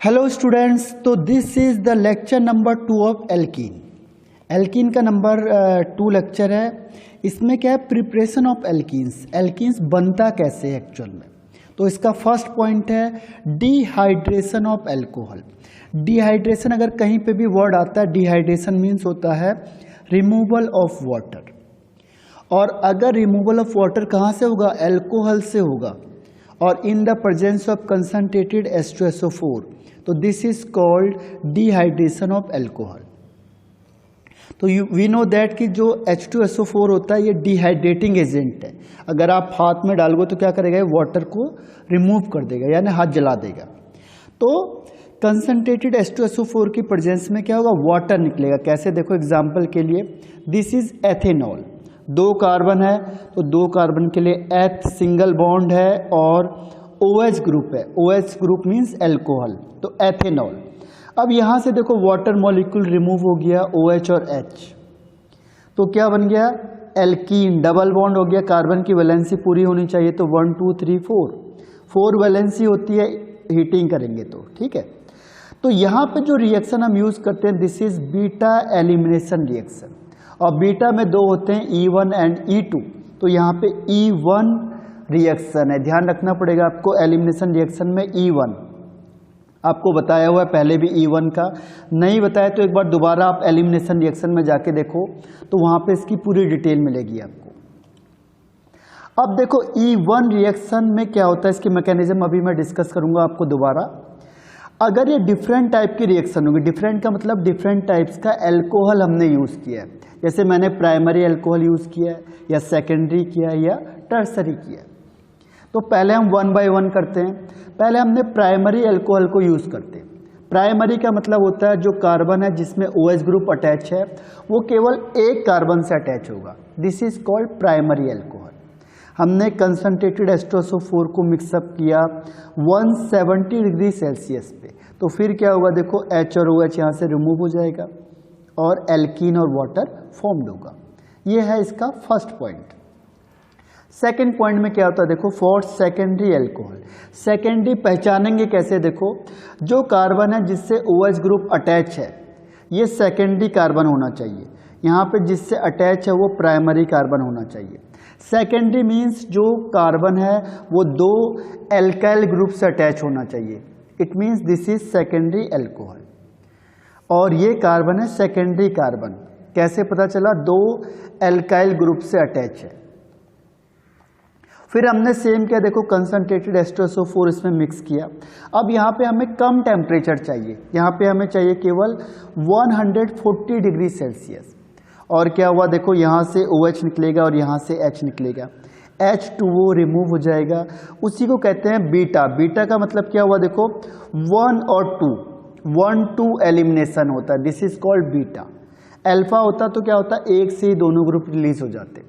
Hello students, तो this is the lecture number 2 of alkene. Alkene का number 2 lecture है। इसमें क्या है, प्रिपरेशन ऑफ एल्कीन्स। एल्कीन्स बनता कैसे है एक्चुअल में। तो इसका फर्स्ट पॉइंट है डिहाइड्रेशन ऑफ एल्कोहल। डिहाइड्रेशन अगर कहीं पे भी वर्ड आता है, डिहाइड्रेशन मीन्स होता है रिमूवल ऑफ वाटर। और अगर रिमूवल ऑफ वाटर कहाँ से होगा, एल्कोहल से होगा, और in the presence of concentrated H2SO4, तो this is called dehydration of alcohol. तो वी नो दैट कि जो H2SO4 होता है ये डिहाइड्रेटिंग एजेंट है। अगर आप हाथ में डालोगे तो क्या करेगा, वाटर को रिमूव कर देगा, यानी हाथ जला देगा। तो कंसंट्रेटेड H2SO4 की प्रेजेंस में क्या होगा, वाटर निकलेगा। कैसे, देखो एग्जांपल के लिए, दिस इज एथेनॉल। 2 कार्बन है तो 2 कार्बन के लिए एथ सिंगल बॉन्ड है और OH ग्रुप है। OH ग्रुप मीन्स एल्कोहल, तो एथेनॉल। अब यहाँ से देखो वाटर मॉलिक्यूल रिमूव हो गया, OH और H, तो क्या बन गया, एल्कीन। डबल बॉन्ड हो गया, कार्बन की वैलेंसी पूरी होनी चाहिए, तो 1 2 3 4 वैलेंसी होती है हीटिंग करेंगे तो, ठीक है। तो यहाँ पे जो रिएक्शन हम यूज करते हैं, this is beta elimination reaction. और बीटा में 2 होते हैं, E1 एंड E2। तो यहाँ पे E1 रिएक्शन है, ध्यान रखना पड़ेगा आपको। एलिमिनेशन रिएक्शन में E1 आपको बताया हुआ है पहले भी। E1 का नहीं बताया तो एक बार दोबारा आप एलिमिनेशन रिएक्शन में जाके देखो, तो वहाँ पे इसकी पूरी डिटेल मिलेगी आपको। अब देखो E1 रिएक्शन में क्या होता है, इसकी मैकेनिज्म अभी मैं डिस्कस करूँगा आपको दोबारा। अगर ये डिफरेंट टाइप की रिएक्शन होगी, डिफरेंट का मतलब डिफरेंट टाइप्स का एल्कोहल हमने यूज़ किया है, जैसे मैंने प्राइमरी एल्कोहल यूज़ किया है, या सेकेंडरी किया है, या टर्सरी किया है। तो पहले हम 1 बाय 1 करते हैं। पहले हमने प्राइमरी एल्कोहल को यूज़ करते हैं। प्राइमरी का मतलब होता है जो कार्बन है जिसमें OH ग्रुप अटैच है, वो केवल एक कार्बन से अटैच होगा। This is called primary alcohol. हमने कंसंट्रेटेड H2SO4 को मिक्सअप किया 170 डिग्री सेल्सियस पे, तो फिर क्या होगा, देखो H और OH यहाँ से रिमूव हो जाएगा और एल्कीन और वाटर फॉर्म्ड होगा। ये है इसका फर्स्ट पॉइंट। सेकेंड पॉइंट में क्या होता है, देखो फॉर सेकेंडरी एल्कोहल। सेकेंडरी पहचानेंगे कैसे, देखो जो कार्बन है जिससे OH ग्रुप अटैच है, ये सेकेंडरी कार्बन होना चाहिए। यहाँ पे जिससे अटैच है वो प्राइमरी कार्बन होना चाहिए। सेकेंडरी मीन्स जो कार्बन है वो 2 एल्काइल ग्रुप से अटैच होना चाहिए। It means this is secondary alcohol. और ये कार्बन है सेकेंडरी कार्बन। कैसे पता चला, 2 एल्काइल ग्रुप से अटैच है। फिर हमने सेम किया, देखो कंसंट्रेटेड H2SO4 इसमें मिक्स किया। अब यहाँ पे हमें कम टेम्परेचर चाहिए, यहाँ पे हमें चाहिए केवल 140 डिग्री सेल्सियस। और क्या हुआ, देखो यहाँ से OH निकलेगा और यहाँ से H निकलेगा, H2O रिमूव हो जाएगा। उसी को कहते हैं बीटा। बीटा का मतलब क्या हुआ, देखो 1 और 2 एलिमिनेशन होता है, this is called beta. Alpha होता तो क्या होता, एक से ही दोनों ग्रुप रिलीज हो जाते।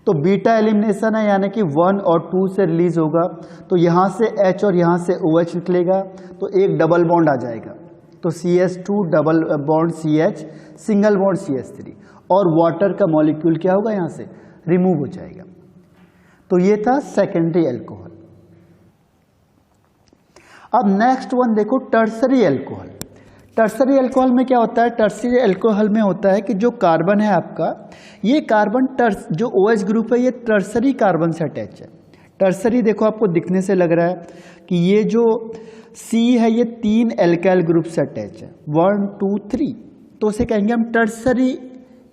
तो बीटा एलिमिनेशन है, यानी कि 1 और 2 से रिलीज होगा, तो यहाँ से H और यहाँ से OH निकलेगा, तो एक डबल बॉन्ड आ जाएगा, तो CH2 double bond CH single bond CH3, और वाटर का मॉलिक्यूल क्या होगा, यहाँ से रिमूव हो जाएगा। तो ये था सेकेंडरी एल्कोहल। अब नेक्स्ट वन देखो, टर्सरी एल्कोहल। टर्सरी एल्कोहल में क्या होता है, टर्सरी एल्कोहल में होता है कि जो कार्बन है आपका, ये कार्बन जो OH ग्रुप है ये टर्सरी कार्बन से अटैच है। टर्सरी देखो आपको दिखने से लग रहा है कि ये जो C है ये 3 एल्काइल ग्रुप से अटैच है, 1 2 3, तो उसे कहेंगे हम टर्सरी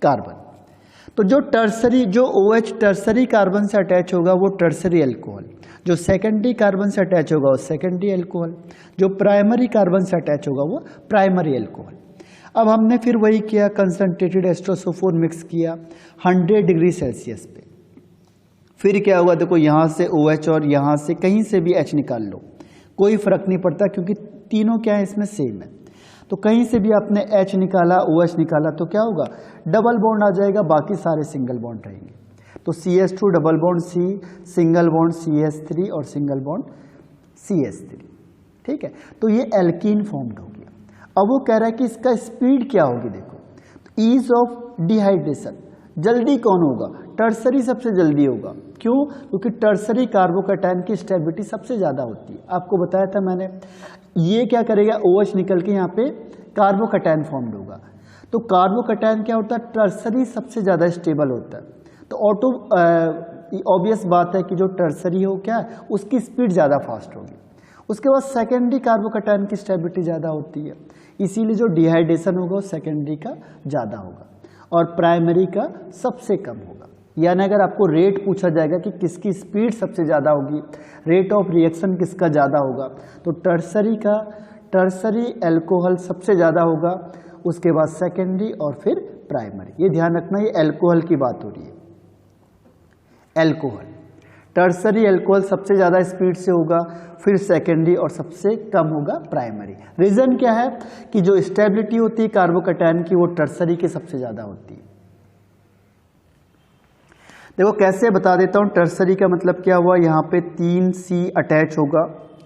कार्बन। तो जो टर्सरी, जो OH टर्सरी कार्बन से अटैच होगा वो टर्सरी एल्कोहल, जो सेकेंडरी कार्बन से अटैच होगा वो सेकेंडरी एल्कोहल, जो प्राइमरी कार्बन से अटैच होगा वो प्राइमरी एल्कोहल। अब हमने फिर वही किया, कंसंट्रेटेड H2SO4 मिक्स किया 100 डिग्री सेल्सियस पे। फिर क्या होगा, देखो यहाँ से OH और यहाँ से कहीं से भी H निकाल लो, कोई फर्क नहीं पड़ता, क्योंकि तीनों क्या है इसमें सेम है। तो कहीं से भी आपने H निकाला, OH निकाला, तो क्या होगा, डबल बॉन्ड आ जाएगा, बाकी सारे सिंगल बॉन्ड रहेंगे। तो CH2 double bond C, single bond CH3 और सिंगल बॉन्ड CH3, ठीक है। तो ये एल्कीन फॉर्म्ड हो गया। अब वो कह रहा है कि इसका स्पीड क्या होगी, देखो ईज ऑफ डिहाइड्रेशन, जल्दी कौन होगा, टर्सरी सबसे जल्दी होगा। क्यों? क्योंकि टर्सरी कार्बोकैटायन की स्टेबिलिटी सबसे ज़्यादा होती है। आपको बताया था मैंने, ये क्या करेगा, OH निकल के यहाँ पे कार्बोकैटायन फॉर्म्ड होगा। तो कार्बोकैटायन क्या होता है, टर्सरी सबसे ज़्यादा स्टेबल होता है। तो ऑब्वियस बात है कि जो टर्सरी हो क्या उसकी स्पीड ज़्यादा फास्ट होगी। उसके बाद सेकेंडरी कार्बोकैटायन की स्टेबिलिटी ज़्यादा होती है, इसीलिए जो डिहाइड्रेशन होगा वो सेकेंडरी का ज़्यादा होगा और प्राइमरी का सबसे कम होगा। यानी अगर आपको रेट पूछा जाएगा कि किसकी स्पीड सबसे ज़्यादा होगी, रेट ऑफ रिएक्शन किसका ज़्यादा होगा, तो टर्सरी अल्कोहल सबसे ज़्यादा होगा, उसके बाद सेकेंडरी और फिर प्राइमरी। ये ध्यान रखना, ये अल्कोहल की बात हो रही है। अल्कोहल, टर्सरी अल्कोहल सबसे ज़्यादा स्पीड से होगा, फिर सेकेंडरी और सबसे कम होगा प्राइमरी। रीज़न क्या है कि जो स्टेबिलिटी होती है कार्बोकैटायन की वो टर्सरी के सबसे ज़्यादा होती है। देखो कैसे बता देता हूँ, टर्सरी का मतलब क्या हुआ, यहाँ पे 3C अटैच होगा,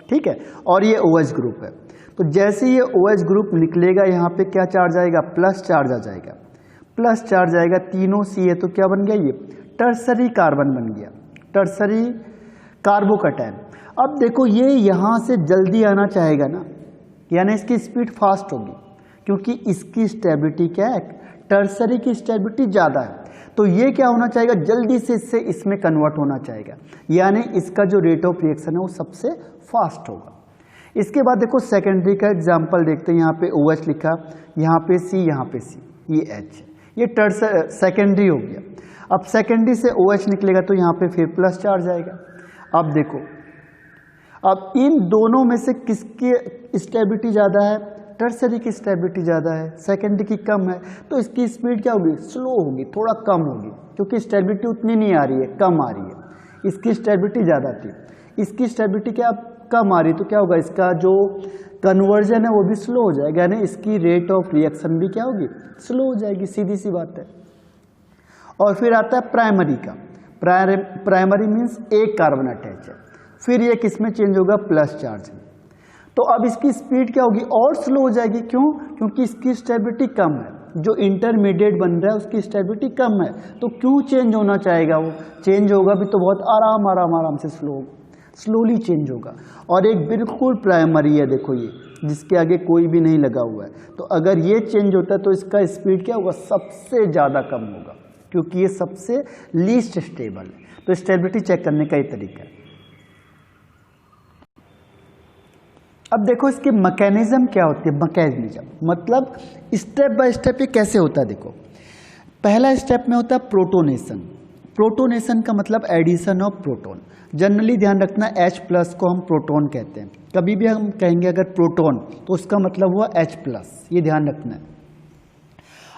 ठीक है, और ये OH ग्रुप है। तो जैसे ये OH ग्रुप निकलेगा यहाँ पे क्या चार्ज आएगा, प्लस चार्ज आ जाएगा, प्लस चार्ज आएगा, तीनों C है तो क्या बन गया, ये टर्सरी कार्बन बन गया, टर्सरी कार्बोकैटायन। अब देखो ये यहाँ से जल्दी आना चाहेगा ना, यानी इसकी स्पीड फास्ट होगी, क्योंकि इसकी स्टेबिलिटी क्या है, टर्सरी की स्टेबिलिटी ज़्यादा है, तो ये क्या होना चाहेगा, जल्दी से इससे इसमें कन्वर्ट होना चाहेगा, यानी इसका जो रेट ऑफ रिएक्शन है वो सबसे फास्ट होगा। इसके बाद देखो सेकेंडरी का एग्जाम्पल देखते हैं, यहाँ पे OH लिखा, यहाँ पे C, यहाँ पे C, ये H, ये सेकेंडरी हो गया। अब सेकेंडरी से OH निकलेगा तो यहाँ पे फिर प्लस चार्ज आएगा। अब देखो, अब इन दोनों में से किसकी स्टेबिलिटी ज़्यादा है, टर्सरी की स्टेबिलिटी ज़्यादा है, सेकेंडरी की कम है, तो इसकी स्पीड क्या होगी, स्लो होगी, थोड़ा कम होगी, क्योंकि स्टेबिलिटी उतनी नहीं आ रही है, कम आ रही है। इसकी स्टेबिलिटी ज़्यादा थी, इसकी स्टेबिलिटी क्या कम आ रही, तो क्या होगा, इसका जो कन्वर्जन है वो भी स्लो हो जाएगा, यानी इसकी रेट ऑफ रिएक्शन भी क्या होगी, स्लो हो जाएगी, सीधी सी बात है। और फिर आता है प्राइमरी का, प्राइमरी मीन्स एक कार्बन अटैच है, फिर ये किस में चेंज होगा, प्लस चार्ज में। तो अब इसकी स्पीड क्या होगी, और स्लो हो जाएगी। क्यों? क्योंकि इसकी स्टेबिलिटी कम है, जो इंटरमीडिएट बन रहा है उसकी स्टेबिलिटी कम है, तो क्यों चेंज होना चाहेगा, वो चेंज होगा भी तो बहुत आराम से स्लोली चेंज होगा। और एक बिल्कुल प्राइमरी है, देखो ये जिसके आगे कोई भी नहीं लगा हुआ है, तो अगर ये चेंज होता है तो इसका स्पीड क्या होगा, सबसे ज़्यादा कम होगा, क्योंकि ये सबसे लीस्ट स्टेबल है। तो स्टेबिलिटी चेक करने का ही तरीका है। अब देखो इसकी मैकेनिज्म क्या होती है, मैकेनिज्म मतलब स्टेप बाय स्टेप ये कैसे होता है। देखो पहला स्टेप में होता है प्रोटोनेशन। प्रोटोनेशन का मतलब एडिशन ऑफ प्रोटोन। जनरली ध्यान रखना H प्लस को हम प्रोटोन कहते हैं, कभी भी हम कहेंगे अगर प्रोटोन तो उसका मतलब हुआ H प्लस, ये ध्यान रखना है।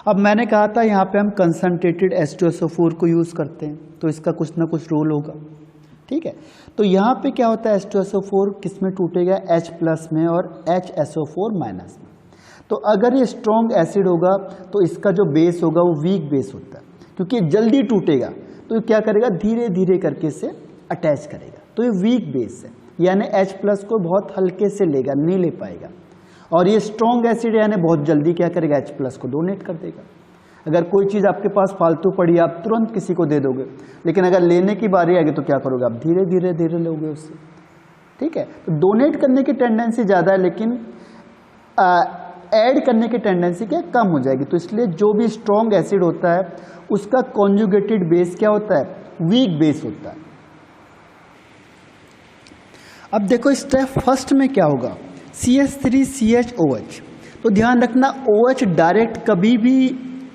अब मैंने कहा था यहाँ पे हम कंसनट्रेटेड H2SO4 को यूज़ करते हैं, तो इसका कुछ ना कुछ रोल होगा, ठीक है। तो यहाँ पे क्या होता है, H2SO4 किस में टूटेगा, H प्लस में और HSO4 माइनस में। तो अगर ये स्ट्रॉन्ग एसिड होगा तो इसका जो बेस होगा वो वीक बेस होता है, क्योंकि जल्दी टूटेगा तो ये क्या करेगा, धीरे धीरे करके इसे अटैच करेगा, तो ये वीक बेस है, यानी H प्लस को बहुत हल्के से लेगा, नहीं ले पाएगा। और ये स्ट्रॉन्ग एसिड यानी बहुत जल्दी क्या करेगा, H प्लस को डोनेट कर देगा। अगर कोई चीज़ आपके पास फालतू पड़ी आप तुरंत किसी को दे दोगे, लेकिन अगर लेने की बारी आएगी तो क्या करोगे, आप धीरे धीरे धीरे लोगे उससे, ठीक है। तो डोनेट करने की टेंडेंसी ज़्यादा है, लेकिन ऐड करने की टेंडेंसी क्या कम हो जाएगी। तो इसलिए जो भी स्ट्रॉन्ग एसिड होता है उसका कॉन्जुगेटेड बेस क्या होता है, वीक बेस होता है। अब देखो स्टेप फर्स्ट में क्या होगा, CH3CHOH। तो ध्यान रखना OH डायरेक्ट कभी भी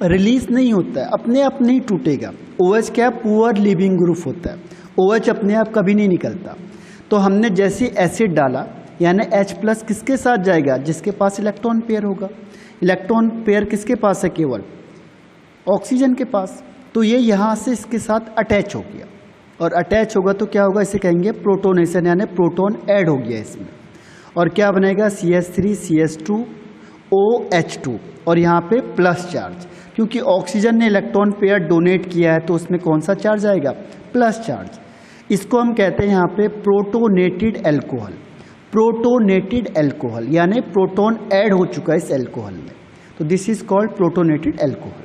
रिलीज नहीं होता है, अपने आप नहीं टूटेगा। OH क्या पुअर लिविंग ग्रुप होता है, OH अपने आप कभी नहीं निकलता। तो हमने जैसे एसिड डाला यानी H प्लस किसके साथ जाएगा, जिसके पास इलेक्ट्रॉन पेयर होगा। इलेक्ट्रॉन पेयर किसके पास है, केवल ऑक्सीजन के पास। तो ये यहाँ से इसके साथ अटैच हो गया, और अटैच होगा तो क्या होगा, इसे कहेंगे प्रोटोनेशन, यानी प्रोटोन ऐड हो गया इसमें। और क्या बनेगा, CH3CH2OH2, और यहाँ पे प्लस चार्ज, क्योंकि ऑक्सीजन ने इलेक्ट्रॉन पेयर डोनेट किया है तो उसमें कौन सा चार्ज आएगा, प्लस चार्ज। इसको हम कहते हैं यहाँ पे प्रोटोनेटेड एल्कोहल। प्रोटोनेटेड एल्कोहल यानी प्रोटोन ऐड हो चुका है इस एल्कोहल में, तो this is called protonated alcohol.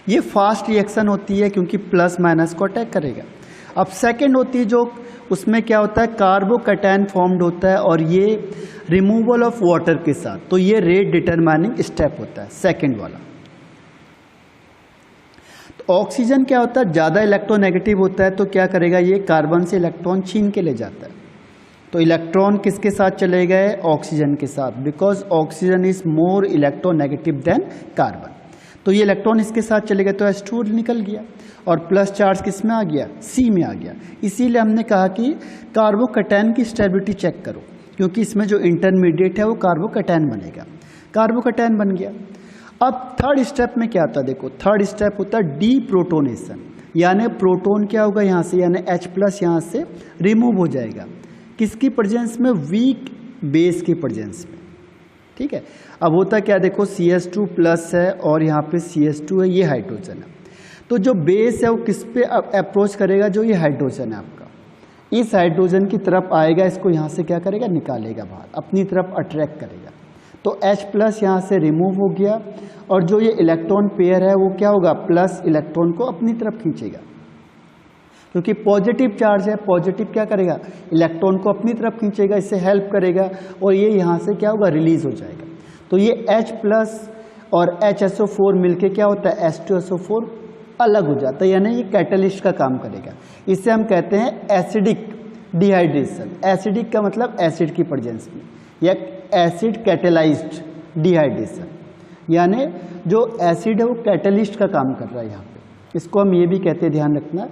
ये फास्ट रिएक्शन होती है क्योंकि प्लस माइनस को अटैक करेगा। अब सेकंड होती है जो, उसमें क्या होता है, कार्बोकैटायन फॉर्म्ड होता है और ये रिमूवल ऑफ वाटर के साथ, तो ये रेट डिटरमाइनिंग स्टेप होता है सेकंड वाला। तो ऑक्सीजन क्या होता है, ज़्यादा इलेक्ट्रोनेगेटिव होता है तो क्या करेगा, ये कार्बन से इलेक्ट्रॉन छीन के ले जाता है। तो इलेक्ट्रॉन किसके साथ चले गए, ऑक्सीजन के साथ, because oxygen is more electronegative than carbon. तो ये इलेक्ट्रॉन इसके साथ चले गए तो H2 निकल गया और प्लस चार्ज किस में आ गया, C में आ गया। इसीलिए हमने कहा कि कार्बोकैटायन की स्टेबिलिटी चेक करो, क्योंकि इसमें जो इंटरमीडिएट है वो कार्बोकैटायन बनेगा। कार्बोकैटायन बन गया। अब थर्ड स्टेप में क्या आता है, देखो थर्ड स्टेप होता है डीप्रोटोनेशन, यानी प्रोटोन क्या होगा यहाँ से, यानी H+ यहाँ से रिमूव हो जाएगा। किसकी प्रेजेंस में, वीक बेस की प्रेजेंस में। ठीक है, अब होता क्या, देखो CH2+ है और यहाँ पे CH2 है, ये हाइड्रोजन है। तो जो बेस है वो किस पे अप्रोच करेगा, जो ये हाइड्रोजन है आपका, इस हाइड्रोजन की तरफ आएगा, इसको यहाँ से क्या करेगा, निकालेगा बाहर, अपनी तरफ अट्रैक्ट करेगा। तो H+ यहाँ से रिमूव हो गया और जो ये इलेक्ट्रॉन पेयर है वो क्या होगा, प्लस इलेक्ट्रॉन को अपनी तरफ खींचेगा, क्योंकि पॉजिटिव चार्ज है। पॉजिटिव क्या करेगा, इलेक्ट्रॉन को अपनी तरफ खींचेगा, इससे हेल्प करेगा और ये यहाँ से क्या होगा, रिलीज हो जाएगा। तो ये H+ और HSO4 मिलके क्या होता है, H2SO4 अलग हो जाता है, यानी ये कैटलिस्ट का काम करेगा। इसे हम कहते हैं एसिडिक डिहाइड्रेशन। एसिडिक का मतलब एसिड की प्रेजेंस में, या एसिड कैटेलाइज्ड डिहाइड्रेशन, यानी जो एसिड है वो कैटलिस्ट का काम कर रहा है यहाँ पे। इसको हम ये भी कहते हैं, ध्यान रखना,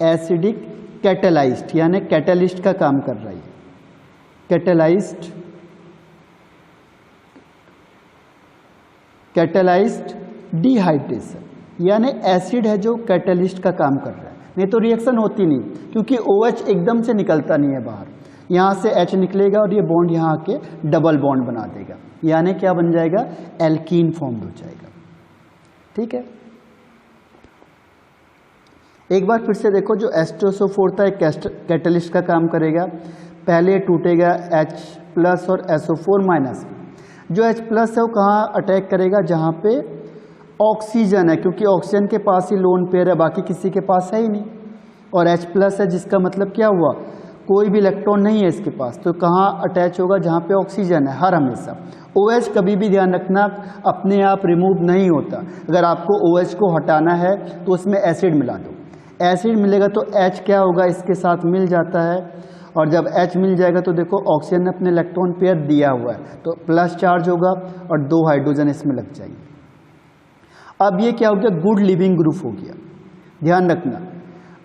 एसिडिक कैटेलाइज्ड, यानी कैटलिस्ट का काम कर रहा है। कैटेलाइज्ड डिहाइड्रेशन, यानी एसिड है जो कैटलिस्ट का काम कर रहा है, नहीं तो रिएक्शन होती नहीं, क्योंकि OH एकदम से निकलता नहीं है बाहर। यहाँ से H निकलेगा और ये बॉन्ड यहाँ आके डबल बॉन्ड बना देगा, यानी क्या बन जाएगा, एल्कीन फॉर्म हो जाएगा। ठीक है, एक बार फिर से देखो, जो H2SO4 था एक कैटलिस्ट का काम करेगा। पहले टूटेगा H+ और SO4-। जो H+ है वो कहाँ अटैक करेगा, जहाँ पे ऑक्सीजन है, क्योंकि ऑक्सीजन के पास ही लोन पेयर है, बाकी किसी के पास है ही नहीं। और H+ है, जिसका मतलब क्या हुआ, कोई भी इलेक्ट्रॉन नहीं है इसके पास, तो कहाँ अटैच होगा, जहाँ पे ऑक्सीजन है हर हमेशा। OH कभी भी ध्यान रखना अपने आप रिमूव नहीं होता। अगर आपको OH को हटाना है तो उसमें एसिड मिला दो, एसिड मिलेगा तो H क्या होगा, इसके साथ मिल जाता है, और जब H मिल जाएगा तो देखो ऑक्सीजन ने अपने इलेक्ट्रॉन पेयर दिया हुआ है, तो प्लस चार्ज होगा और 2 हाइड्रोजन इसमें लग जाएंगे। अब ये क्या हो गया, गुड लिविंग ग्रुप हो गया। ध्यान रखना,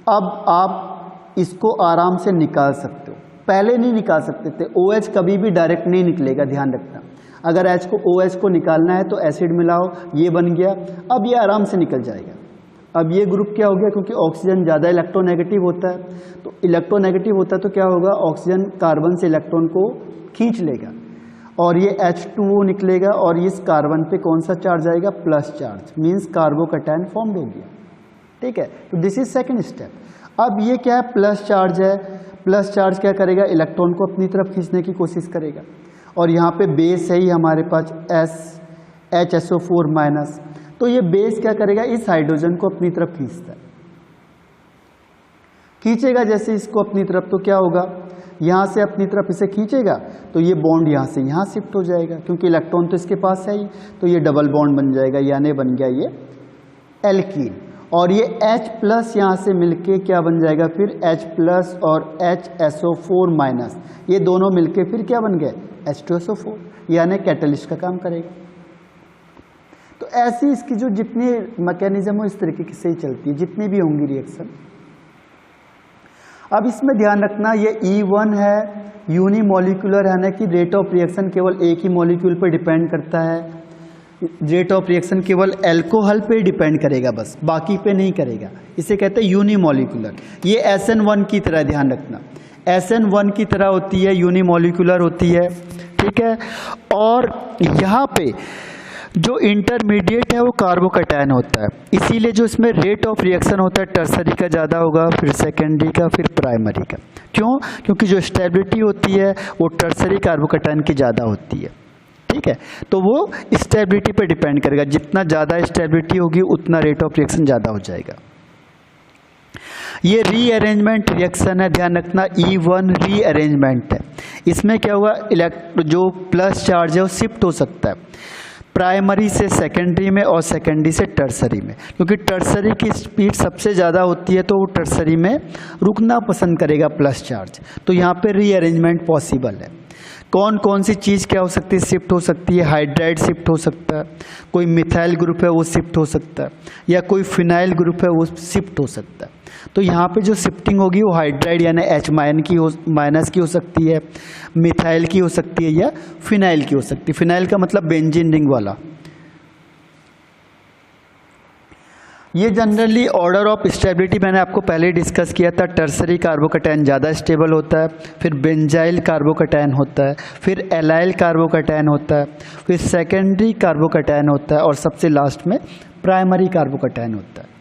अब आप इसको आराम से निकाल सकते हो, पहले नहीं निकाल सकते थे। OH कभी भी डायरेक्ट नहीं निकलेगा, ध्यान रखना। अगर OH को निकालना है तो एसिड मिलाओ, ये बन गया, अब ये आराम से निकल जाएगा। अब ये ग्रुप क्या हो गया, क्योंकि ऑक्सीजन ज़्यादा इलेक्ट्रोनेगेटिव होता है, तो इलेक्ट्रोनेगेटिव होता है तो क्या होगा, ऑक्सीजन कार्बन से इलेक्ट्रॉन को खींच लेगा और ये H2O निकलेगा और इस कार्बन पे कौन सा चार्ज आएगा, plus charge, means carbocation formed हो गया। ठीक है, तो दिस इज सेकंड स्टेप। अब ये क्या है, प्लस चार्ज है, प्लस चार्ज क्या करेगा, इलेक्ट्रॉन को अपनी तरफ खींचने की कोशिश करेगा, और यहाँ पे बेस है ही हमारे पास HSO4-। तो ये बेस क्या करेगा, इस हाइड्रोजन को अपनी तरफ खींचता है, खींचेगा जैसे इसको अपनी तरफ, तो क्या होगा, यहाँ से अपनी तरफ इसे खींचेगा तो ये बॉन्ड यहाँ से यहाँ शिफ्ट हो जाएगा, क्योंकि इलेक्ट्रॉन तो इसके पास है ही, तो ये डबल बॉन्ड बन जाएगा, यानी बन गया ये एल्कीन। और ये H+ यहाँ से मिलके क्या बन जाएगा, फिर H+ और HSO4-, ये दोनों मिलके फिर क्या बन गए, H2SO4, यानी कैटलिस्ट का काम करेगा। तो ऐसी इसकी जो जितनी मैकेनिज्म हो इस तरीके से ही चलती है, जितनी भी होंगी रिएक्शन। अब इसमें ध्यान रखना, ये E1 है, यूनिमोलिकुलर है, ना कि रेट ऑफ रिएक्शन केवल एक ही मॉलिक्यूल पर डिपेंड करता है। रेट ऑफ रिएक्शन केवल अल्कोहल पे डिपेंड करेगा, बस बाकी पे नहीं करेगा, इसे कहते हैं यूनिमोलिकुलर। ये SN1 की तरह, ध्यान रखना, SN1 की तरह होती है, यूनिमोलिकुलर होती है। ठीक है, और यहाँ पे जो इंटरमीडिएट है वो कार्बोकैटायन होता है, इसीलिए जो इसमें रेट ऑफ रिएक्शन होता है टर्सरी का ज़्यादा होगा, फिर सेकेंडरी का, फिर प्राइमरी का। क्यों, क्योंकि जो स्टेबिलिटी होती है वो टर्सरी कार्बोकैटायन की ज़्यादा होती है। ठीक है। ठीक है, तो वो स्टेबिलिटी पे डिपेंड करेगा, जितना ज़्यादा स्टेबिलिटी होगी उतना रेट ऑफ रिएक्शन ज़्यादा हो जाएगा। ये रीअरेंजमेंट रिएक्शन है, ध्यान रखना, E1 रीअरेंजमेंट है। इसमें क्या होगा, जो प्लस चार्ज है वो शिफ्ट हो सकता है प्राइमरी से सेकेंडरी में और सेकेंडरी से टर्सरी में, क्योंकि टर्सरी की स्पीड सबसे ज़्यादा होती है, तो वो टर्सरी में रुकना पसंद करेगा प्लस चार्ज। तो यहाँ पे रीअरेंजमेंट पॉसिबल है। कौन कौन सी चीज़ क्या हो सकती है, शिफ्ट हो सकती है, हाइड्राइड शिफ्ट हो सकता है, कोई मिथाइल ग्रुप है वो शिफ्ट हो सकता है, या कोई फिनाइल ग्रुप है वो शिफ्ट हो सकता है। तो यहाँ पे जो शिफ्टिंग होगी वो हाइड्राइड यानी H- माइनस की हो सकती है, मिथाइल की हो सकती है, या फिनाइल की हो सकती है। फिनाइल का मतलब बेंजीन रिंग वाला। ये जनरली ऑर्डर ऑफ स्टेबिलिटी मैंने आपको पहले ही डिस्कस किया था। टर्सरी कार्बोकैटायन ज़्यादा स्टेबल होता है, फिर बेंजाइल कार्बोकैटायन होता है, फिर एलाइल कार्बोकैटायन होता है, फिर सेकेंडरी कार्बोकैटायन होता है, और सबसे लास्ट में प्राइमरी कार्बोकैटायन होता है।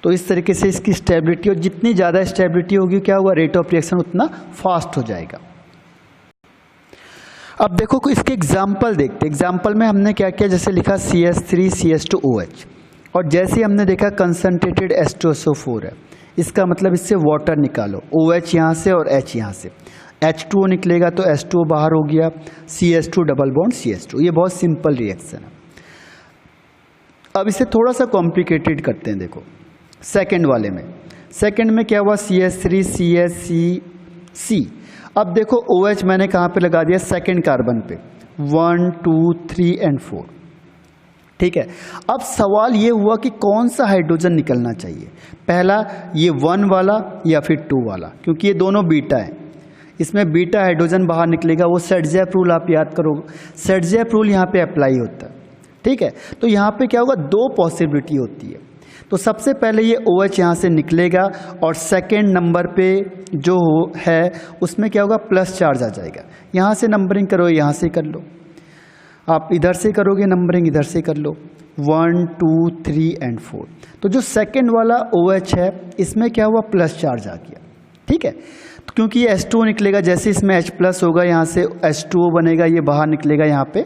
तो इस तरीके से इसकी स्टेबिलिटी, और जितनी ज़्यादा स्टेबिलिटी होगी क्या होगा, रेट ऑफ रिएक्शन उतना फास्ट हो जाएगा। अब देखो इसके एग्जाम्पल देखते हैं। एग्जाम्पल में हमने क्या किया, जैसे लिखा CH3 CH2OH, और जैसे ही हमने देखा कंसनट्रेटेड H2SO4 है, इसका मतलब इससे वाटर निकालो, OH यहाँ से और H यहाँ से, H2O निकलेगा तो H2O बाहर हो गया, CH2 डबल बॉन्ड CH2। ये बहुत सिंपल रिएक्शन है। अब इसे थोड़ा सा कॉम्प्लिकेटेड करते हैं। देखो सेकंड वाले में, सेकंड में क्या हुआ, CH3 CH3C। अब देखो OH मैंने कहाँ पे लगा दिया, सेकंड कार्बन पे, 1 2 3 और 4, ठीक है। अब सवाल ये हुआ कि कौन सा हाइड्रोजन निकलना चाहिए, पहला ये 1 वाला या फिर 2 वाला, क्योंकि ये दोनों बीटा है, इसमें बीटा हाइड्रोजन बाहर निकलेगा। वो सेडजेप रूल आप याद करो, सेडजेप रूल यहाँ पे अप्लाई होता है, ठीक है। तो यहाँ पे क्या होगा, दो पॉसिबिलिटी होती है। तो सबसे पहले ये OH यहाँ से निकलेगा, और सेकेंड नंबर पे जो है उसमें क्या होगा, प्लस चार्ज आ जाएगा। यहाँ से नंबरिंग करो, यहाँ से कर लो, आप इधर से करोगे नंबरिंग, इधर से कर लो, 1 2 3 और 4। तो जो सेकेंड वाला OH है इसमें क्या हुआ, प्लस चार्ज आ गया, ठीक है। तो क्योंकि ये H2O निकलेगा, जैसे इसमें H प्लस होगा यहाँ से H2O बनेगा, ये बाहर निकलेगा, यहाँ पे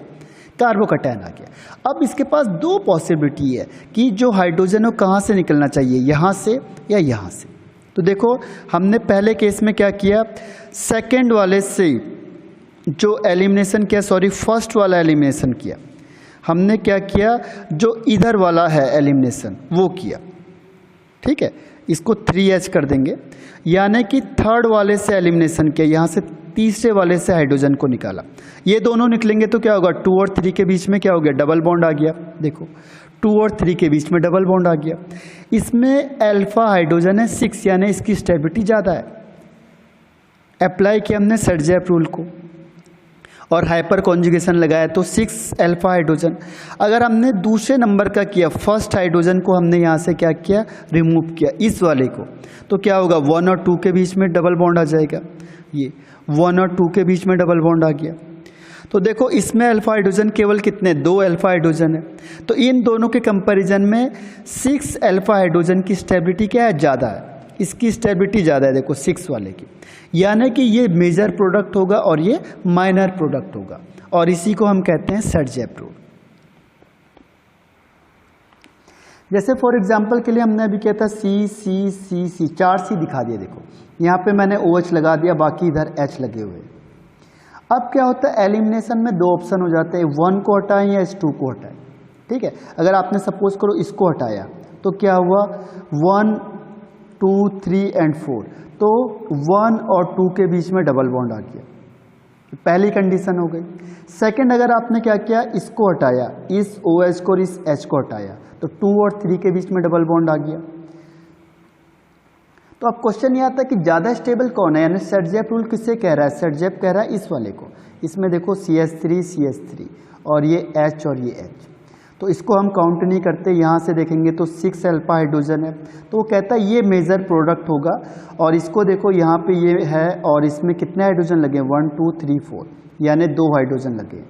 कार्बोकैटायन आ गया। अब इसके पास दो पॉसिबिलिटी है कि जो हाइड्रोजन है कहाँ से निकलना चाहिए, यहाँ से या यहाँ से। तो देखो हमने पहले केस में क्या किया, सेकेंड वाले से जो एलिमिनेशन किया, सॉरी फर्स्ट वाला एलिमिनेशन किया, हमने क्या किया, जो इधर वाला है एलिमिनेशन वो किया, ठीक है। इसको 3H कर देंगे, यानी कि थर्ड वाले से एलिमिनेशन किया, यहाँ से तीसरे वाले से हाइड्रोजन को निकाला। ये दोनों निकलेंगे तो क्या होगा, 2 और 3 के बीच में क्या हो गया, डबल बॉन्ड आ गया। देखो 2 और 3 के बीच में डबल बॉन्ड आ गया। इसमें अल्फा हाइड्रोजन है 6, यानी इसकी स्टेबिलिटी ज़्यादा है। अप्लाई किया हमने सेडजेप रूल को और हाइपर कॉन्जुगेशन लगाया तो 6 अल्फा हाइड्रोजन। अगर हमने दूसरे नंबर का किया, फर्स्ट हाइड्रोजन को हमने यहाँ से क्या किया, रिमूव किया इस वाले को, तो क्या होगा, 1 और 2 के बीच में डबल बॉन्ड आ जाएगा। ये 1 और 2 के बीच में डबल बॉन्ड आ गया। तो देखो इसमें अल्फा हाइड्रोजन केवल कितने, 2 अल्फा हाइड्रोजन है। तो इन दोनों के कंपैरिजन में 6 अल्फा हाइड्रोजन की स्टेबिलिटी क्या है, ज़्यादा है। इसकी स्टेबिलिटी ज़्यादा है, देखो 6 वाले की, यानी कि ये मेजर प्रोडक्ट होगा और ये माइनर प्रोडक्ट होगा, और इसी को हम कहते हैं सेडजेप रूल। जैसे फॉर एग्जांपल के लिए हमने अभी किया था C 4 C दिखा दिया। देखो यहाँ पे मैंने OH लगा दिया, बाकी इधर H लगे हुए। अब क्या होता है, एलिमिनेशन में दो ऑप्शन हो जाते हैं, 1 को हटाएं या H2 को हटाएं, ठीक है। अगर आपने सपोज करो इसको हटाया तो क्या हुआ, 1 2 3 और 4, तो 1 और 2 के बीच में डबल बॉन्ड आ गया, पहली कंडीशन हो गई। सेकंड, अगर आपने क्या किया, इसको हटाया, इस OH को और इस H को हटाया, तो 2 और 3 के बीच में डबल बॉन्ड आ गया। तो अब क्वेश्चन ये आता है कि ज़्यादा स्टेबल कौन है, यानी सेडजेप रूल किससे कह रहा है, सेडजेप कह रहा है इस वाले को। इसमें देखो CH3 और ये H और ये H, तो इसको हम काउंट नहीं करते, यहाँ से देखेंगे तो 6 अल्फा हाइड्रोजन है, तो वो कहता है ये मेजर प्रोडक्ट होगा। और इसको देखो यहाँ पे ये है, और इसमें कितने हाइड्रोजन लगे, 1 2 3 4, यानी 2 हाइड्रोजन लगे,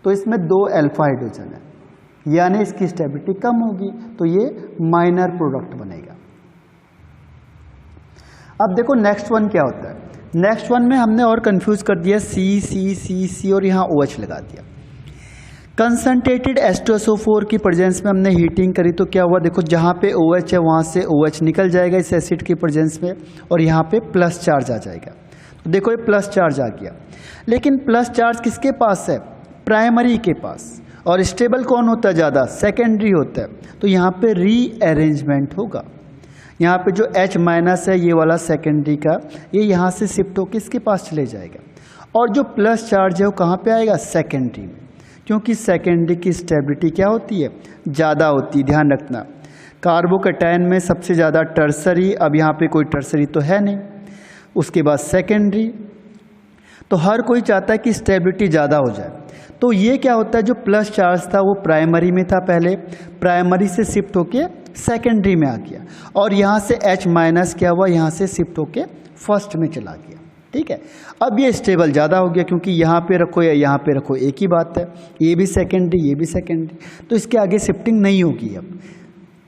तो इसमें 2 अल्फा हाइड्रोजन है, यानी इसकी स्टेबिलिटी कम होगी, तो ये माइनर प्रोडक्ट बनेगा। अब देखो नेक्स्ट वन क्या होता है, नेक्स्ट वन में हमने और कंफ्यूज कर दिया, C और यहाँ OH लगा दिया। कंसनट्रेटेड H2SO4 की प्रेजेंस में हमने हीटिंग करी तो क्या हुआ, देखो जहाँ पे OH है वहाँ से OH निकल जाएगा इस एसिड की प्रेजेंस में और यहाँ पे प्लस चार्ज आ जाएगा। तो देखो ये प्लस चार्ज आ गया, लेकिन प्लस चार्ज किसके पास है, प्राइमरी के पास। और स्टेबल कौन होता है ज़्यादा, सेकेंडरी होता है। तो यहाँ पे रीअरेंजमेंट होगा, यहाँ पे जो H माइनस है ये वाला सेकेंडरी का, ये यहाँ से शिफ्ट होकर इसके पास चले जाएगा और जो प्लस चार्ज है वो कहाँ पे आएगा, सेकेंडरी में, क्योंकि सेकेंडरी की स्टेबिलिटी क्या होती है, ज़्यादा होती है। ध्यान रखना, कार्बोकैटायन में सबसे ज़्यादा टर्सरी, अब यहाँ पे कोई टर्सरी तो है नहीं, उसके बाद सेकेंडरी, तो हर कोई चाहता है कि स्टेबिलिटी ज़्यादा हो जाए। तो ये क्या होता है, जो प्लस चार्ज था वो प्राइमरी में था, पहले प्राइमरी से शिफ्ट होके सेकेंडरी में आ गया और यहाँ से H माइनस क्या हुआ, यहाँ से शिफ्ट होके फर्स्ट में चला गया। ठीक है, अब ये स्टेबल ज़्यादा हो गया क्योंकि यहाँ पे रखो या यहाँ पे रखो एक ही बात है, ये भी सेकेंडरी ये भी सेकेंडरी, तो इसके आगे शिफ्टिंग नहीं होगी। अब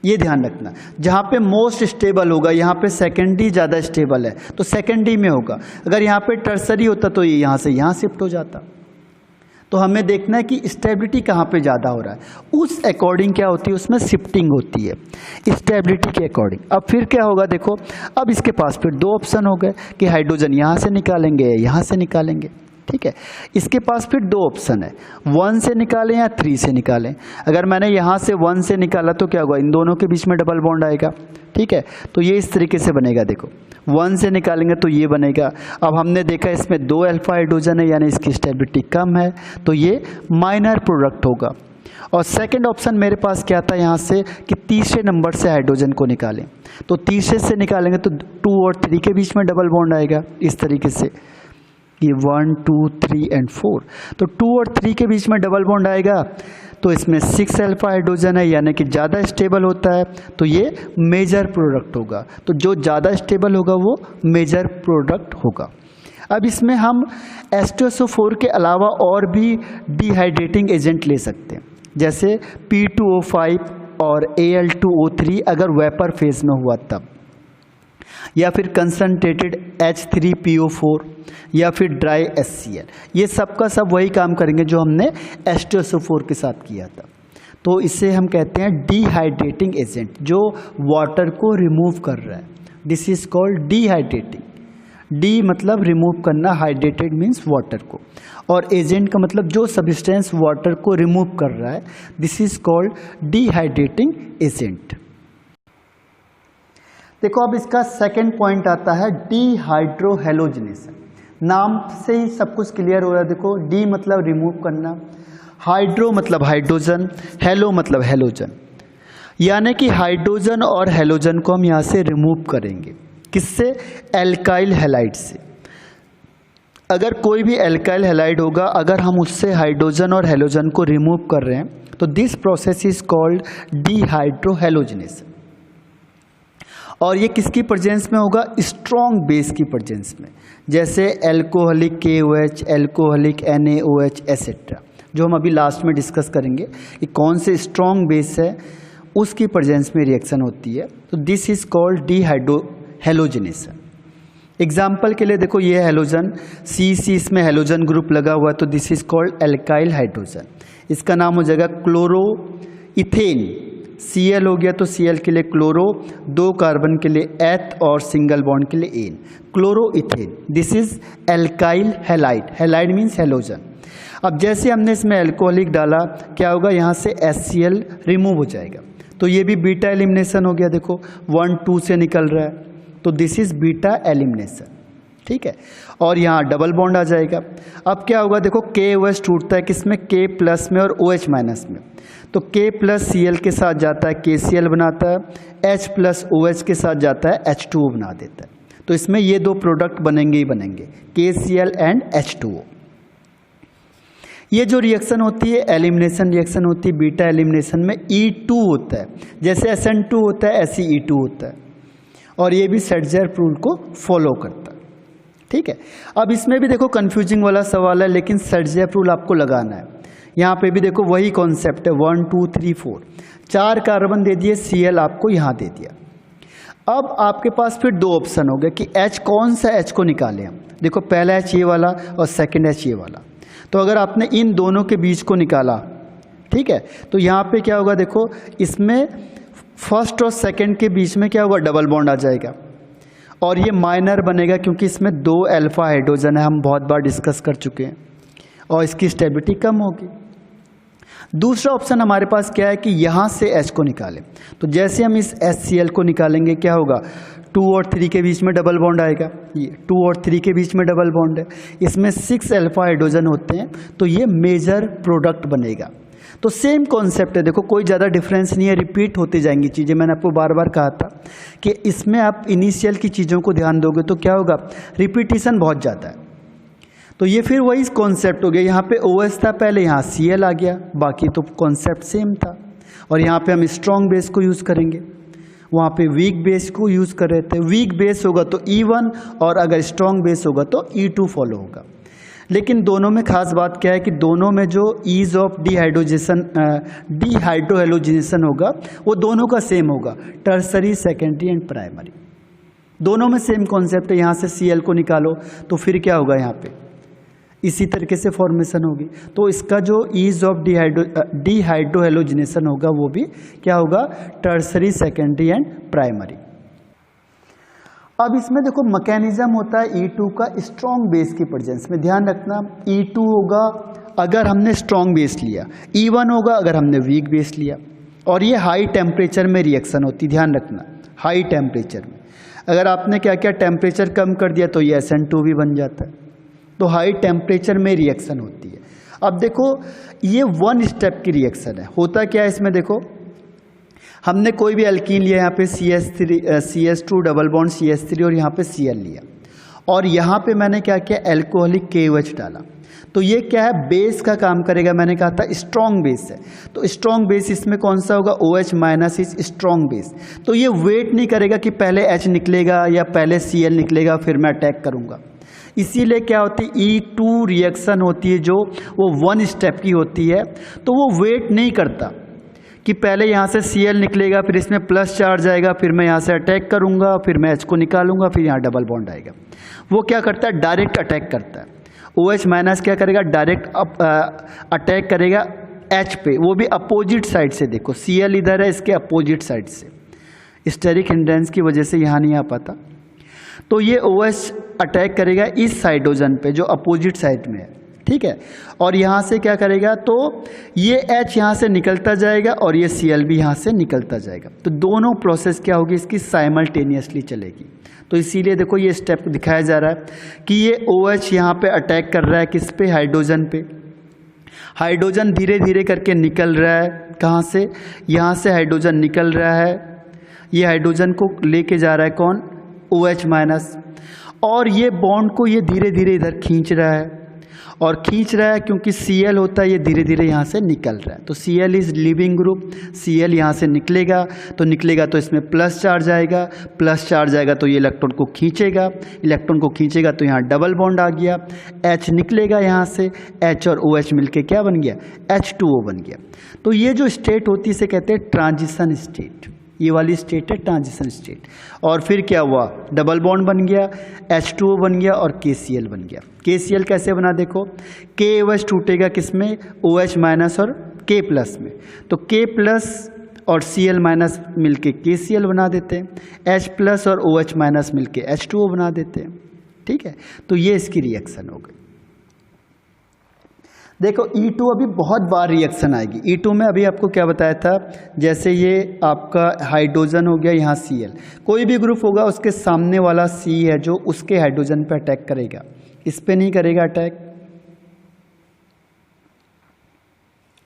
ये ध्यान रखना, जहाँ पे मोस्ट स्टेबल होगा यहाँ पे सेकेंडरी ज़्यादा स्टेबल है तो सेकेंडरी में होगा, अगर यहाँ पे टर्सरी होता तो ये यहाँ से यहाँ शिफ्ट हो जाता। तो हमें देखना है कि स्टेबिलिटी कहाँ पे ज़्यादा हो रहा है, उस अकॉर्डिंग क्या होती है, उसमें शिफ्टिंग होती है स्टेबिलिटी के अकॉर्डिंग। अब फिर क्या होगा, देखो अब इसके पास फिर दो ऑप्शन हो गए कि हाइड्रोजन यहाँ से निकालेंगे यहाँ से निकालेंगे। ठीक है, इसके पास फिर दो ऑप्शन है, 1 से निकालें या 3 से निकालें। अगर मैंने यहाँ से 1 से निकाला तो क्या होगा, इन दोनों के बीच में डबल बॉन्ड आएगा। ठीक है, तो ये इस तरीके से बनेगा, देखो 1 से निकालेंगे तो ये बनेगा। अब हमने देखा इसमें 2 अल्फा हाइड्रोजन है यानी इसकी स्टेबिलिटी कम है, तो ये माइनर प्रोडक्ट होगा। और सेकंड ऑप्शन मेरे पास क्या था यहाँ से कि तीसरे नंबर से हाइड्रोजन को निकालें, तो तीसरे से निकालेंगे तो 2 और 3 के बीच में डबल बॉन्ड आएगा इस तरीके से, ये 1 2 3 एंड 4, तो 2 और 3 के बीच में डबल बॉन्ड आएगा तो इसमें 6 अल्फा हाइड्रोजन है यानी कि ज़्यादा स्टेबल होता है, तो ये मेजर प्रोडक्ट होगा। तो जो ज़्यादा स्टेबल होगा वो मेजर प्रोडक्ट होगा। अब इसमें हम H2SO4 के अलावा और भी डिहाइड्रेटिंग एजेंट ले सकते हैं, जैसे P2O5 और Al2O3 अगर वेपर फेज में हुआ तब, या फिर कंसनट्रेटेड H3PO4 या फिर ड्राई HCl, ये सब का सब वही काम करेंगे जो हमने H2SO4 के साथ किया था। तो इसे हम कहते हैं डिहाइड्रेटिंग एजेंट, जो वाटर को रिमूव कर रहा है। This is called dehydrating. D मतलब रिमूव करना, हाइड्रेटेड मीन्स वाटर को, और एजेंट का मतलब जो सब्सटेंस वाटर को रिमूव कर रहा है, this is called dehydrating agent. देखो अब इसका सेकंड पॉइंट आता है डीहाइड्रोहेलोजिनेशन। नाम से ही सब कुछ क्लियर हो रहा है। देखो डी मतलब रिमूव करना, हाइड्रो मतलब हाइड्रोजन, हेलो मतलब हेलोजन, यानी कि हाइड्रोजन और हेलोजन को हम यहाँ से रिमूव करेंगे। किससे? एल्काइल हैलाइड से। अगर कोई भी एल्काइल हैलाइड होगा, अगर हम उससे हाइड्रोजन और हेलोजन को रिमूव कर रहे हैं तो this process is called dehydrohalogenation. और ये किसकी प्रेजेंस में होगा? स्ट्रॉन्ग बेस की प्रेजेंस में, जैसे alcoholic KOH, alcoholic NaOH etcetera, जो हम अभी लास्ट में डिस्कस करेंगे कि कौन से स्ट्रॉन्ग बेस है उसकी प्रेजेंस में रिएक्शन होती है। तो this is called dehydrohalogenation. Example के लिए देखो ये हेलोजन CC, इसमें हेलोजन ग्रुप लगा हुआ है, तो this is called alkyl hydrogen. इसका नाम हो जाएगा क्लोरो इथेन। Cl हो गया तो Cl के लिए क्लोरो, 2 कार्बन के लिए एथ और सिंगल बॉन्ड के लिए N, chloroethane. This is alkyl halide. Halide means halogen. अब जैसे हमने इसमें एल्कोहलिक डाला, क्या होगा? यहाँ से HCl रिमूव हो जाएगा, तो ये भी बीटा एलिमिनेशन हो गया। देखो 1 2 से निकल रहा है, तो दिस इज बीटा एलिमिनेशन। ठीक है, और यहाँ डबल बॉन्ड आ जाएगा। अब क्या होगा? देखो KOH टूटता है किसमें? K प्लस में और OH माइनस में, तो K प्लस Cl के साथ जाता है KCl बनाता है, H प्लस OH के साथ जाता है H2O बना देता है। तो इसमें ये 2 प्रोडक्ट बनेंगे ही बनेंगे, KCl एंड H2O। ये जो रिएक्शन होती है एलिमिनेशन रिएक्शन होती है बीटा एलिमिनेशन में, E2 होता है, जैसे SN2 होता है ऐसे E2 होता है, और ये भी सेडजर रूल को फॉलो करता है। ठीक है, अब इसमें भी देखो कंफ्यूजिंग वाला सवाल है, लेकिन सेडजर रूल आपको लगाना है। यहाँ पे भी देखो वही कॉन्सेप्ट है, 1 2 3 4, 4 कार्बन दे दिए, Cl आपको यहाँ दे दिया। अब आपके पास फिर 2 ऑप्शन हो गए कि H, कौन सा H को निकालें हम। देखो पहला H ये वाला और सेकंड H ये वाला। तो अगर आपने इन दोनों के बीच को निकाला ठीक है। तो यहाँ पे क्या होगा, देखो इसमें फर्स्ट और सेकंड के बीच में क्या होगा, डबल बॉन्ड आ जाएगा और ये माइनर बनेगा क्योंकि इसमें 2 अल्फा हाइड्रोजन है, हम बहुत बार डिस्कस कर चुके हैं, और इसकी स्टेबिलिटी कम होगी। दूसरा ऑप्शन हमारे पास क्या है कि यहाँ से H को निकालें। तो जैसे हम इस HCl को निकालेंगे क्या होगा, 2 और 3 के बीच में डबल बॉन्ड आएगा, ये 2 और 3 के बीच में डबल बॉन्ड है, इसमें 6 अल्फा हाइड्रोजन होते हैं, तो ये मेजर प्रोडक्ट बनेगा। तो सेम कॉन्सेप्ट है, देखो कोई ज़्यादा डिफरेंस नहीं है, रिपीट होती जाएंगी चीज़ें। मैंने आपको बार बार कहा था कि इसमें आप इनिशियल की चीज़ों को ध्यान दोगे तो क्या होगा, रिपीटिशन बहुत ज़्यादा है। तो ये फिर वही कॉन्सेप्ट हो गया, यहाँ पे OH था पहले, यहाँ Cl आ गया, बाकी तो कॉन्सेप्ट सेम था। और यहाँ पे हम स्ट्रॉन्ग बेस को यूज़ करेंगे, वहाँ पे वीक बेस को यूज़ कर रहे थे। वीक बेस होगा तो E1 और अगर स्ट्रॉन्ग बेस होगा तो E2 फॉलो होगा। लेकिन दोनों में खास बात क्या है कि दोनों में जो ईज ऑफ डीहाइड्रोहेलोजिनेशन होगा वो दोनों का सेम होगा, टर्सरी, सेकेंडरी एंड प्राइमरी, दोनों में सेम कॉन्सेप्ट है। यहाँ से Cl को निकालो तो फिर क्या होगा, यहाँ पे इसी तरीके से फॉर्मेशन होगी। तो इसका जो ईज ऑफ डीहाइड्रोहेलोजिनेशन होगा वो भी क्या होगा, टर्सरी, सेकेंडरी एंड प्राइमरी। अब इसमें देखो मैकेनिज्म होता है E2 का स्ट्रॉन्ग बेस की प्रेजेंस में। ध्यान रखना, E2 होगा अगर हमने स्ट्रॉन्ग बेस लिया, E1 होगा अगर हमने वीक बेस लिया, और ये हाई टेम्परेचर में रिएक्शन होती, ध्यान रखना हाई टेम्परेचर में। अगर आपने क्या क्या टेम्परेचर कम कर दिया तो ये SN2 भी बन जाता है। तो हाई टेम्परेचर में रिएक्शन होती है। अब देखो ये 1 स्टेप की रिएक्शन है, होता क्या है इसमें, देखो हमने कोई भी एल्कीन लिया, यहाँ पे CH2 डबल बॉन्ड CH3 और यहाँ पे Cl लिया, और यहाँ पे मैंने क्या किया, एल्कोहलिक KOH डाला। तो ये क्या है, बेस का काम करेगा। मैंने कहा था स्ट्रॉन्ग बेस है, तो स्ट्रॉन्ग बेस इसमें कौन सा होगा, OH minus is strong base. तो ये वेट नहीं करेगा कि पहले H निकलेगा या पहले Cl निकलेगा फिर मैं अटैक करूँगा। इसीलिए क्या होती है, E2 रिएक्शन होती है जो वो 1 स्टेप की होती है, तो वो वेट नहीं करता कि पहले यहाँ से Cl निकलेगा फिर इसमें प्लस चार्ज आएगा फिर मैं यहाँ से अटैक करूँगा फिर मैं H को निकालूंगा फिर यहाँ डबल बॉन्ड आएगा। वो क्या करता है, डायरेक्ट अटैक करता है। OH माइनस क्या करेगा, डायरेक्ट अटैक करेगा H पे, वो भी अपोजिट साइड से। देखो Cl इधर है, इसके अपोजिट साइड से, स्टेरिक हिंड्रेंस की वजह से यहाँ नहीं आ पाता। तो ये OH अटैक करेगा इस हाइड्रोजन पे जो अपोजिट साइड में है, ठीक है। और यहाँ से क्या करेगा, तो ये H यहाँ से निकलता जाएगा और ये Cl भी यहाँ से निकलता जाएगा। तो दोनों प्रोसेस क्या होगी, इसकी साइमल्टेनियसली चलेगी। तो इसीलिए देखो ये स्टेप दिखाया जा रहा है कि ये OH यहाँ पे अटैक कर रहा है किस पे, हाइड्रोजन पे। हाइड्रोजन धीरे धीरे करके निकल रहा है, कहाँ से, यहाँ से हाइड्रोजन निकल रहा है, ये हाइड्रोजन को लेके जा रहा है कौन, OH माइनस, और ये बॉन्ड को ये धीरे धीरे इधर खींच रहा है, और खींच रहा है क्योंकि Cl होता है, ये धीरे धीरे यहाँ से निकल रहा है। तो Cl is leaving group, Cl यहाँ से निकलेगा तो इसमें प्लस चार्ज आएगा, प्लस चार्ज आएगा तो ये इलेक्ट्रॉन को खींचेगा, इलेक्ट्रॉन को खींचेगा तो यहाँ डबल बॉन्ड आ गया, H निकलेगा यहाँ से, H और OH मिलके क्या बन गया, H2O बन गया। तो ये जो स्टेट होती है इसे कहते हैं ट्रांजिशन स्टेट, ये वाली स्टेट है ट्रांजिशन स्टेट। और फिर क्या हुआ, डबल बॉन्ड बन गया, H2O बन गया और KCl बन गया। KCl कैसे बना, देखो KOH टूटेगा किसमें, OH माइनस और K प्लस में, तो K प्लस और Cl माइनस मिलके KCl बना देते हैं, H प्लस और OH माइनस मिलके H2O बना देते हैं, ठीक है। तो ये इसकी रिएक्शन हो गई। देखो E2 अभी बहुत बार रिएक्शन आएगी। E2 में अभी आपको क्या बताया था, जैसे ये आपका हाइड्रोजन हो गया, यहाँ Cl, कोई भी ग्रुप होगा उसके सामने वाला C है जो उसके हाइड्रोजन पे अटैक करेगा, इस पे नहीं करेगा अटैक,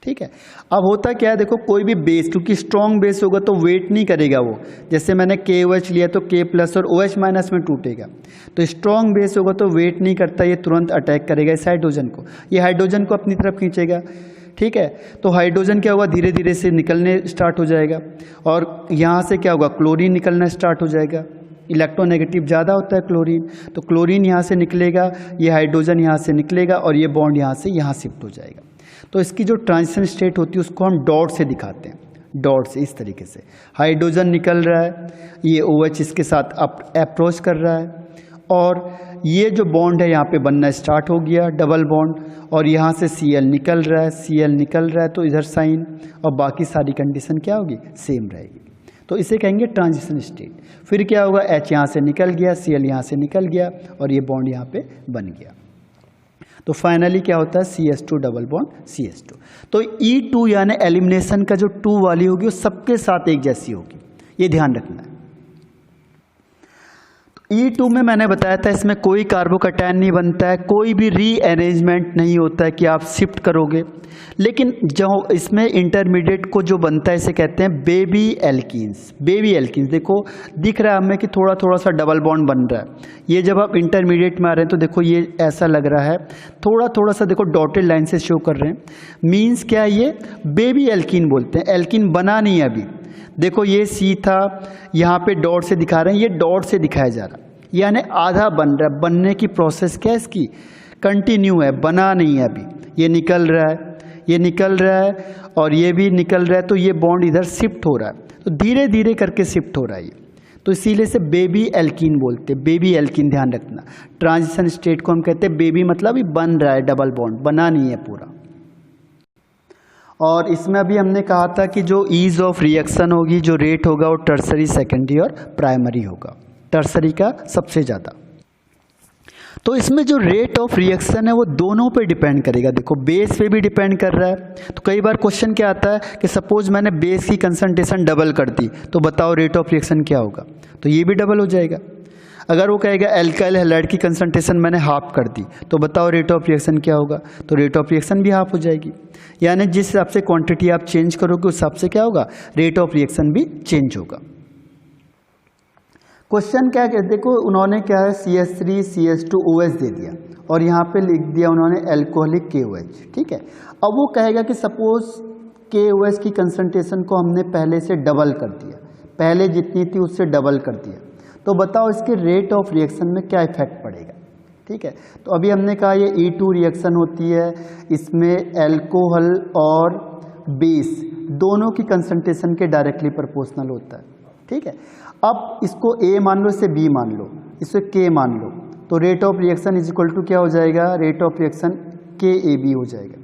ठीक है। अब होता क्या है, देखो कोई भी बेस, क्योंकि स्ट्रॉन्ग बेस होगा तो वेट नहीं करेगा वो, जैसे मैंने KOH लिया तो K प्लस और OH माइनस में टूटेगा, तो स्ट्रॉन्ग बेस होगा तो वेट नहीं करता, ये तुरंत अटैक करेगा इस हाइड्रोजन को, ये हाइड्रोजन को अपनी तरफ खींचेगा, ठीक है। तो हाइड्रोजन क्या होगा, धीरे धीरे से निकलने स्टार्ट हो जाएगा, और यहाँ से क्या होगा, क्लोरीन निकलना स्टार्ट हो जाएगा, इलेक्ट्रोनेगेटिव ज़्यादा होता है क्लोरीन, तो क्लोरीन यहाँ से निकलेगा, ये हाइड्रोजन यहाँ से निकलेगा और ये बॉन्ड यहाँ से यहाँ शिफ्ट हो जाएगा। तो इसकी जो ट्रांजिशन स्टेट होती है उसको हम डॉट से दिखाते हैं, डॉट से इस तरीके से। हाइड्रोजन निकल रहा है, ये OH इसके साथ अप्रोच कर रहा है और ये जो बॉन्ड है यहाँ पे बनना स्टार्ट हो गया डबल बॉन्ड, और यहाँ से Cl निकल रहा है, Cl निकल रहा है तो इधर साइन, और बाकी सारी कंडीशन क्या होगी, सेम रहेगी। तो इसे कहेंगे ट्रांजिशन स्टेट। फिर क्या होगा, H यहाँ से निकल गया, Cl यहाँ से निकल गया और ये बॉन्ड यहाँ पे बन गया। तो फाइनली क्या होता है, CH2 डबल बॉन्ड CH2। तो E2 यानी एलिमिनेशन का जो 2 वाली होगी वो सबके साथ एक जैसी होगी, ये ध्यान रखना है। E2 में मैंने बताया था इसमें कोई कार्बोकैटायन नहीं बनता है, कोई भी रीअरेंजमेंट नहीं होता है कि आप शिफ्ट करोगे। लेकिन जो इसमें इंटरमीडिएट को जो बनता है इसे कहते हैं बेबी एल्कीन्स। बेबी एल्कीन्स देखो दिख रहा है हमें कि थोड़ा थोड़ा सा डबल बॉन्ड बन रहा है। ये जब आप इंटरमीडिएट में आ रहे हैं तो देखो ये ऐसा लग रहा है, थोड़ा थोड़ा सा देखो डॉटेड लाइन से शो कर रहे हैं, मीन्स क्या है, ये बेबी एल्कीन बोलते हैं। एल्कीन बना नहीं है अभी, देखो ये C था, यहाँ पे डॉट से दिखा रहे हैं, ये डॉट से दिखाया जा रहा है, यानी आधा बन रहा है। बनने की प्रोसेस क्या है इसकी, कंटिन्यू है, बना नहीं है अभी। ये निकल रहा है, ये निकल रहा है और ये भी निकल रहा है, तो ये बॉन्ड इधर शिफ्ट हो रहा है, तो धीरे धीरे करके शिफ्ट हो रहा है ये, तो इसीलिए से बेबी एल्कीन बोलते हैं। बेबी एल्कीन ध्यान रखना, ट्रांजिशन स्टेट को हम कहते हैं बेबी, मतलब ये बन रहा है डबल बॉन्ड, बना नहीं है पूरा। और इसमें अभी हमने कहा था कि जो ईज ऑफ रिएक्शन होगी, जो रेट होगा वो टर्सरी, सेकेंडरी और प्राइमरी होगा, टर्सरी का सबसे ज़्यादा। तो इसमें जो रेट ऑफ रिएक्शन है वो दोनों पे डिपेंड करेगा। देखो बेस पे भी डिपेंड कर रहा है। तो कई बार क्वेश्चन क्या आता है कि सपोज मैंने बेस की कंसंट्रेशन डबल कर दी, तो बताओ रेट ऑफ रिएक्शन क्या होगा, तो ये भी डबल हो जाएगा। अगर वो कहेगा एल्काइल हैलाइड की कंसंट्रेशन मैंने हाफ कर दी, तो बताओ रेट ऑफ रिएक्शन क्या होगा, तो रेट ऑफ रिएक्शन भी हाफ हो जाएगी। यानी जिस हिसाब से क्वांटिटी आप चेंज करोगे उस हिसाब से क्या होगा, रेट ऑफ रिएक्शन भी चेंज होगा। क्वेश्चन क्या है, देखो उन्होंने क्या है CH3 CH2 OH दे दिया और यहाँ पे लिख दिया उन्होंने एल्कोहलिक KOH, ठीक है। अब वो कहेगा कि सपोज KOH की कंसंट्रेशन को हमने पहले से डबल कर दिया, पहले जितनी थी उससे डबल कर दिया, तो बताओ इसके रेट ऑफ रिएक्शन में क्या इफेक्ट पड़ेगा, ठीक है। तो अभी हमने कहा ये E2 रिएक्शन होती है, इसमें एल्कोहल और बेस दोनों की कंसंट्रेशन के डायरेक्टली प्रोपोर्शनल होता है, ठीक है। अब इसको A मान लो, इसे B मान लो, इसे K मान लो, तो rate of reaction is equal to क्या हो जाएगा, रेट ऑफ रिएक्शन KAB हो जाएगा।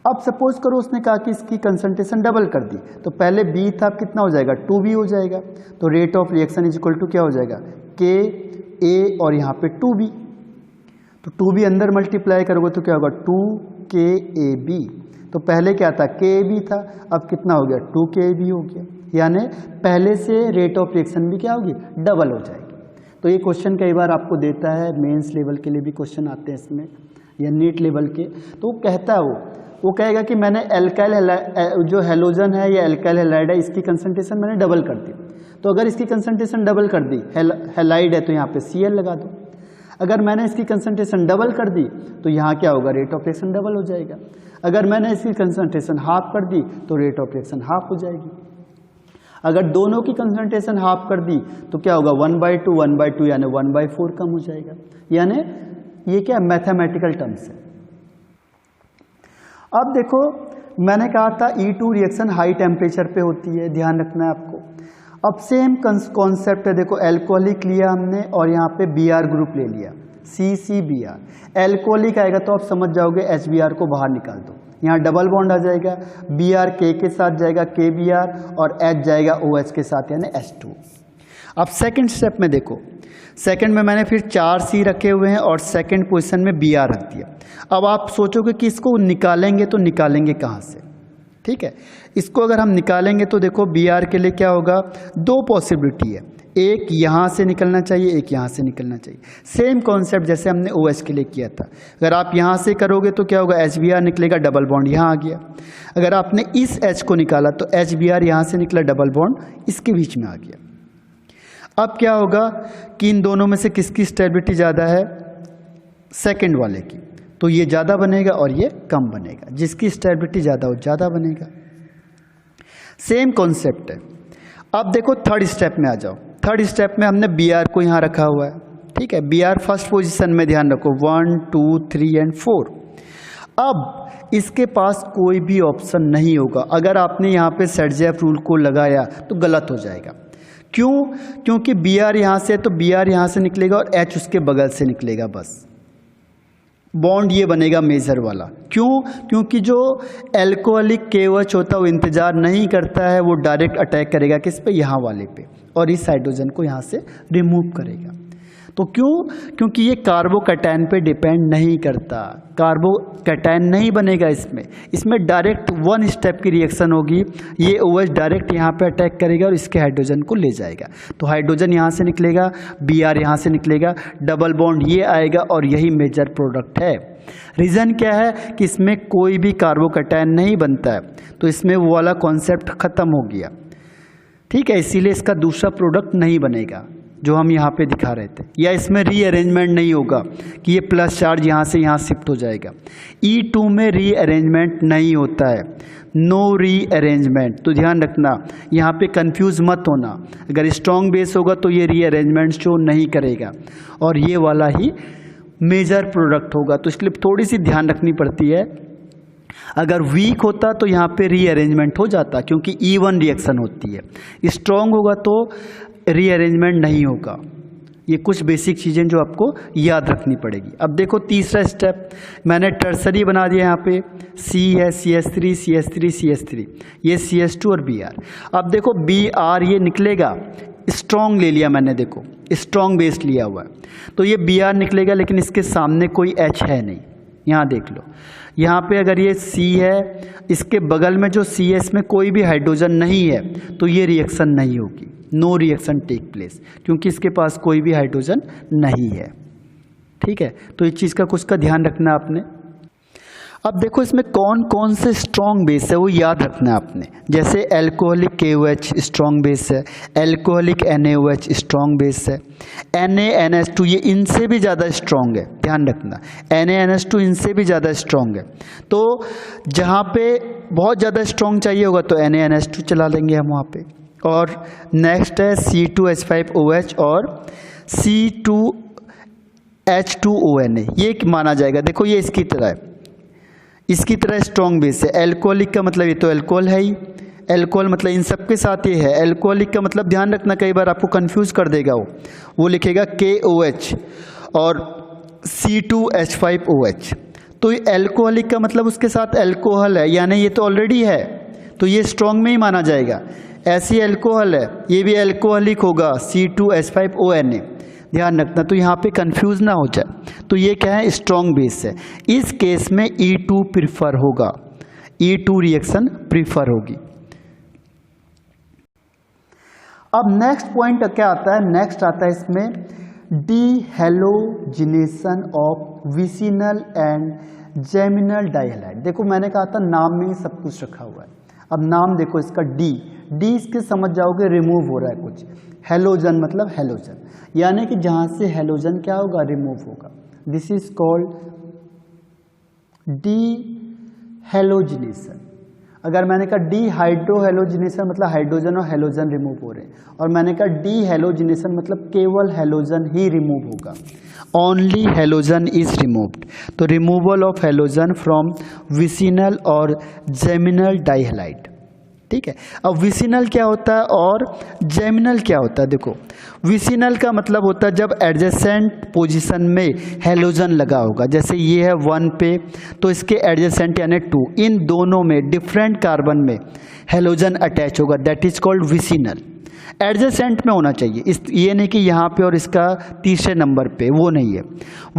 अब सपोज करो उसने कहा कि इसकी कंसंट्रेशन डबल कर दी, तो पहले B था, अब कितना हो जाएगा, 2B हो जाएगा। तो rate of reaction is equal to क्या हो जाएगा, KA और यहाँ पे 2B, तो 2B अंदर मल्टीप्लाई करोगे तो क्या होगा 2KAB। तो पहले क्या था KAB था, अब कितना हो गया 2KAB हो गया, यानी पहले से रेट ऑफ रिएक्शन भी क्या होगी, डबल हो जाएगी। तो ये क्वेश्चन कई बार आपको देता है, मेंस लेवल के लिए भी क्वेश्चन आते हैं इसमें या नीट लेवल के। तो वो कहता है वो कहेगा कि मैंने एल्काइल जो हेलोजन है या एल्काइल हैलाइड है इसकी कंसंट्रेशन मैंने डबल कर दी, तो अगर इसकी कंसंट्रेशन डबल कर दी, हैलाइड है तो यहाँ पे Cl लगा दो। अगर मैंने इसकी कंसंट्रेशन डबल कर दी तो यहाँ क्या होगा, रेट ऑफ रिएक्शन डबल हो जाएगा। अगर मैंने इसकी कंसंट्रेशन हाफ कर दी तो रेट ऑफ रिएक्शन हाफ हो जाएगी। अगर दोनों की कंसंट्रेशन हाफ कर दी तो क्या होगा 1/2 1/2 यानी 1/4 कम हो जाएगा। यानी ये क्या मैथमेटिकल टर्म्स है। अब देखो मैंने कहा था E2 रिएक्शन हाई टेम्परेचर पे होती है, ध्यान रखना है आपको। अब सेम कॉन्सेप्ट है, देखो एल्कोहलिक लिया हमने और यहाँ पे Br ग्रुप ले लिया, CCBr। एल्कोहलिक आएगा तो आप समझ जाओगे HBr को बाहर निकाल दो, यहाँ डबल बॉन्ड आ जाएगा, Br K के साथ जाएगा KBr और H जाएगा OH के साथ यानी H2। अब सेकंड स्टेप में देखो, सेकंड में मैंने फिर 4 C रखे हुए हैं और सेकंड पोजीशन में Br रख दिया। अब आप सोचोगे कि इसको निकालेंगे तो निकालेंगे कहाँ से, ठीक है। इसको अगर हम निकालेंगे तो देखो Br के लिए क्या होगा, दो पॉसिबिलिटी है, एक यहाँ से निकलना चाहिए, एक यहाँ से निकलना चाहिए। सेम कॉन्सेप्ट जैसे हमने OH के लिए किया था, अगर आप यहाँ से करोगे तो क्या होगा, HBr निकलेगा, डबल बॉन्ड यहाँ आ गया। अगर आपने इस H को निकाला तो HBr यहाँ से निकला, डबल बॉन्ड इसके बीच में आ गया। अब क्या होगा कि इन दोनों में से किसकी स्टेबिलिटी ज़्यादा है, सेकेंड वाले की, तो ये ज़्यादा बनेगा और ये कम बनेगा, जिसकी स्टेबिलिटी ज़्यादा हो ज़्यादा बनेगा। सेम कॉन्सेप्ट है। अब देखो थर्ड स्टेप में आ जाओ। थर्ड स्टेप में हमने Br को यहाँ रखा हुआ है, ठीक है। Br फर्स्ट पोजीशन में, ध्यान रखो 1 2 3 एंड 4। अब इसके पास कोई भी ऑप्शन नहीं होगा, अगर आपने यहाँ पे सेट-जेफ रूल को लगाया तो गलत हो जाएगा, क्यों? क्योंकि Br यहाँ से है तो Br यहाँ से निकलेगा और H उसके बगल से निकलेगा, बस बॉन्ड ये बनेगा मेजर वाला। क्यों? क्योंकि जो एल्कोहलिक KOH होता है वो इंतजार नहीं करता है, वो डायरेक्ट अटैक करेगा किस पे? यहाँ वाले पे, और इस हाइड्रोजन को यहाँ से रिमूव करेगा। तो क्यों? क्योंकि ये कार्बोकैटायन पे डिपेंड नहीं करता, कार्बोकैटायन नहीं बनेगा इसमें डायरेक्ट वन स्टेप की रिएक्शन होगी। ये OH डायरेक्ट यहाँ पे अटैक करेगा और इसके हाइड्रोजन को ले जाएगा। तो हाइड्रोजन यहाँ से निकलेगा, Br यहाँ से निकलेगा, डबल बॉन्ड ये आएगा और यही मेजर प्रोडक्ट है। रीज़न क्या है कि इसमें कोई भी कार्बोकैटायन नहीं बनता है, तो इसमें वो वाला कॉन्सेप्ट ख़त्म हो गया। ठीक है, इसीलिए इसका दूसरा प्रोडक्ट नहीं बनेगा जो हम यहाँ पे दिखा रहे थे, या इसमें रीअरेंजमेंट नहीं होगा कि ये प्लस चार्ज यहाँ से यहाँ शिफ्ट हो जाएगा। E2 में रीअरेंजमेंट नहीं होता है, नो रीअरेंजमेंट। तो ध्यान रखना, यहाँ पे कंफ्यूज मत होना। अगर स्ट्रॉन्ग बेस होगा तो ये रीअरेंजमेंट शो नहीं करेगा और ये वाला ही मेजर प्रोडक्ट होगा, तो इसके लिए थोड़ी सी ध्यान रखनी पड़ती है। अगर वीक होता तो यहाँ पे रीअरेंजमेंट हो जाता, क्योंकि E1 रिएक्शन होती है। स्ट्रॉन्ग होगा तो रीअरेंजमेंट नहीं होगा। ये कुछ बेसिक चीज़ें जो आपको याद रखनी पड़ेगी। अब देखो तीसरा स्टेप मैंने टर्सरी बना दिया, यहाँ पे C है, CH3 CH3 CH3, ये CH2 और Br। अब देखो Br ये निकलेगा, स्ट्रॉन्ग ले लिया मैंने, देखो स्ट्रॉन्ग बेस लिया हुआ है, तो ये Br निकलेगा, लेकिन इसके सामने कोई H है नहीं। यहाँ देख लो, यहाँ पे अगर ये C है, इसके बगल में जो C है इसमें कोई भी हाइड्रोजन नहीं है, तो ये रिएक्शन नहीं होगी, नो रिएक्शन टेक प्लेस, क्योंकि इसके पास कोई भी हाइड्रोजन नहीं है। ठीक है, तो इस चीज़ का कुछ का ध्यान रखना आपने। अब देखो इसमें कौन कौन से स्ट्रॉन्ग बेस है वो याद रखना है आपने। जैसे एल्कोहलिक KOH स्ट्रॉन्ग बेस है, एल्कोहलिक NaOH स्ट्रॉन्ग बेस है, NaNH2 ये इनसे भी ज़्यादा स्ट्रॉन्ग है, ध्यान रखना, NaNH2 इनसे भी ज़्यादा स्ट्रॉन्ग है। तो जहाँ पे बहुत ज़्यादा स्ट्रॉन्ग चाहिए होगा तो NaNH2 चला लेंगे हम वहाँ पे। और नेक्स्ट है C2H5OH और C2H2ONA, ये माना जाएगा। देखो ये इसकी तरह है, इसकी तरह स्ट्रॉन्ग बेस है। एल्कोहलिक का मतलब ये तो एल्कोहल है ही, एल्कोहल मतलब इन सब के साथ ये है। एल्कोहलिक का मतलब ध्यान रखना, कई बार आपको कंफ्यूज कर देगा, वो लिखेगा KOH और C2H5OH। तो ये एल्कोहलिक का मतलब उसके साथ एल्कोहल है, यानी ये तो ऑलरेडी है, तो ये स्ट्रॉन्ग में ही माना जाएगा। ऐसी एल्कोहल है, ये भी एल्कोहलिक होगा, C2H5ONA, ध्यान रखना। तो यहाँ पे कंफ्यूज ना हो जाए, तो ये क्या है? स्ट्रॉन्ग बेस है। इस केस में E2 प्रीफर होगा, E2 रिएक्शन प्रीफर होगी। अब नेक्स्ट पॉइंट क्या आता है? नेक्स्ट आता है इसमें डीहेलोजिनेशन ऑफ विसिनल एंड जेमिनल डाइहैलाइड। देखो मैंने कहा था नाम में ही सब कुछ रखा हुआ है। अब नाम देखो इसका डी इसके समझ जाओगे रिमूव हो रहा है कुछ। हेलोजन मतलब हेलोजन, यानी कि जहां से हेलोजन क्या होगा? रिमूव होगा। This is called dehalogenation. अगर मैंने कहा डीहाइड्रोहेलोजिनेशन मतलब हाइड्रोजन और हेलोजन रिमूव हो रहे हैं, और मैंने कहा डीहेलोजिनेशन मतलब केवल हेलोजन ही रिमूव होगा, ओनली हेलोजन इज रिमूव्ड। तो removal of halogen from vicinal और जेमिनल डाइहैलाइड। ठीक है, अब विसिनल क्या होता है और जेमिनल क्या होता है? देखो विसिनल का मतलब होता है जब एडजेसेंट पोजीशन में हेलोजन लगा होगा, जैसे ये है 1 पे तो इसके एडजेसेंट यानी 2, इन दोनों में डिफरेंट कार्बन में हेलोजन अटैच होगा, that is called vicinal. Adjacent में होना चाहिए, इस ये नहीं कि यहाँ पे और इसका तीसरे नंबर पे, वो नहीं है।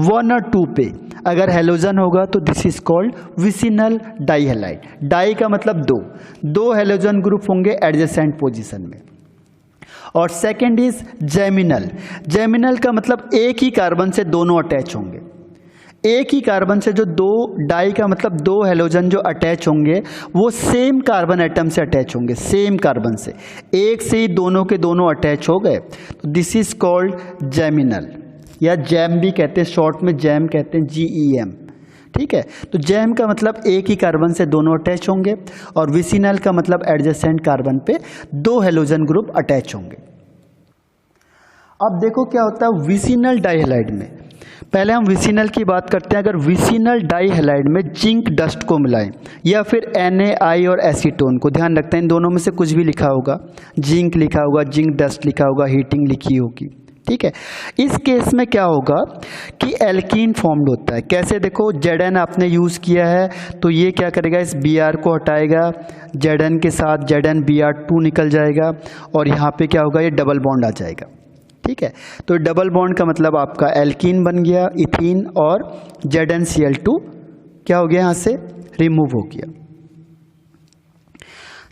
1 और 2 पे अगर हेलोजन होगा तो this is called vicinal dihalide. Di का मतलब दो हेलोजन ग्रुप होंगे एडजेसेंट पोजीशन में। और सेकंड इज जेमिनल। जेमिनल का मतलब एक ही कार्बन से दोनों अटैच होंगे, एक ही कार्बन से जो दो, डाई का मतलब 2 हेलोजन जो अटैच होंगे वो सेम कार्बन एटम से अटैच होंगे, सेम कार्बन से, एक से ही दोनों के दोनों अटैच हो गए, तो दिस इज कॉल्ड जेमिनल, या जैम भी कहते हैं, शॉर्ट में जैम कहते हैं, GEM। ठीक है, तो जैम का मतलब एक ही कार्बन से दोनों अटैच होंगे, और विसिनल का मतलब एडजेसेंट कार्बन पे 2 हेलोजन ग्रुप अटैच होंगे। अब देखो क्या होता है विसिनल डाइहैलाइड में। पहले हम विसिनल की बात करते हैं। अगर विसिनल डाइहैलाइड में जिंक डस्ट को मिलाएं या फिर NaI और एसीटोन को, ध्यान रखते हैं इन दोनों में से कुछ भी लिखा होगा, जिंक लिखा होगा, जिंक डस्ट लिखा होगा, हीटिंग लिखी होगी, ठीक है। इस केस में क्या होगा कि एल्कीन फॉर्म्ड होता है। कैसे, देखो Zn आपने यूज़ किया है तो ये क्या करेगा, इस Br को हटाएगा, Zn के साथ ZnBr2 निकल जाएगा और यहाँ पे क्या होगा, ये डबल बॉन्ड आ जाएगा, ठीक है। तो डबल बॉन्ड का मतलब आपका एल्कीन बन गया, इथीन, और ZnCl2 क्या हो गया, यहाँ से रिमूव हो गया।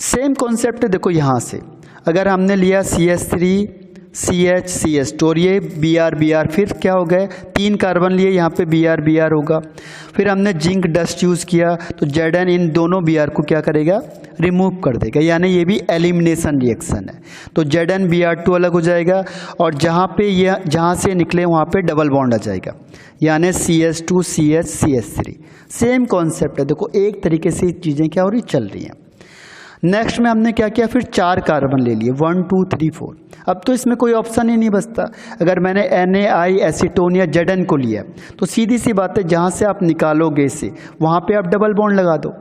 सेम कॉन्सेप्ट देखो यहाँ से, अगर हमने लिया CH3 CH CH2 और ये Br फिर क्या हो गए, 3 कार्बन लिए, यहाँ पे Br होगा। फिर हमने जिंक डस्ट यूज़ किया तो Zn इन दोनों Br को क्या करेगा, रिमूव कर देगा, यानी ये भी एलिमिनेशन रिएक्शन है। तो ZnBr2 अलग हो जाएगा और जहाँ से निकले वहाँ पे डबल बॉन्ड आ जाएगा, यानी CH2 CH CH3। Same concept है, देखो एक तरीके से चीज़ें क्या हो रही, चल रही हैं। नेक्स्ट में हमने क्या किया, फिर 4 कार्बन ले लिए, 1 2 3 4। अब तो इसमें कोई ऑप्शन ही नहीं बचता। अगर मैंने NaI एसीटोन या Zn को लिया तो सीधी सी बात है, जहाँ से आप निकालोगे इसे वहाँ पे आप डबल बॉन्ड लगा दो।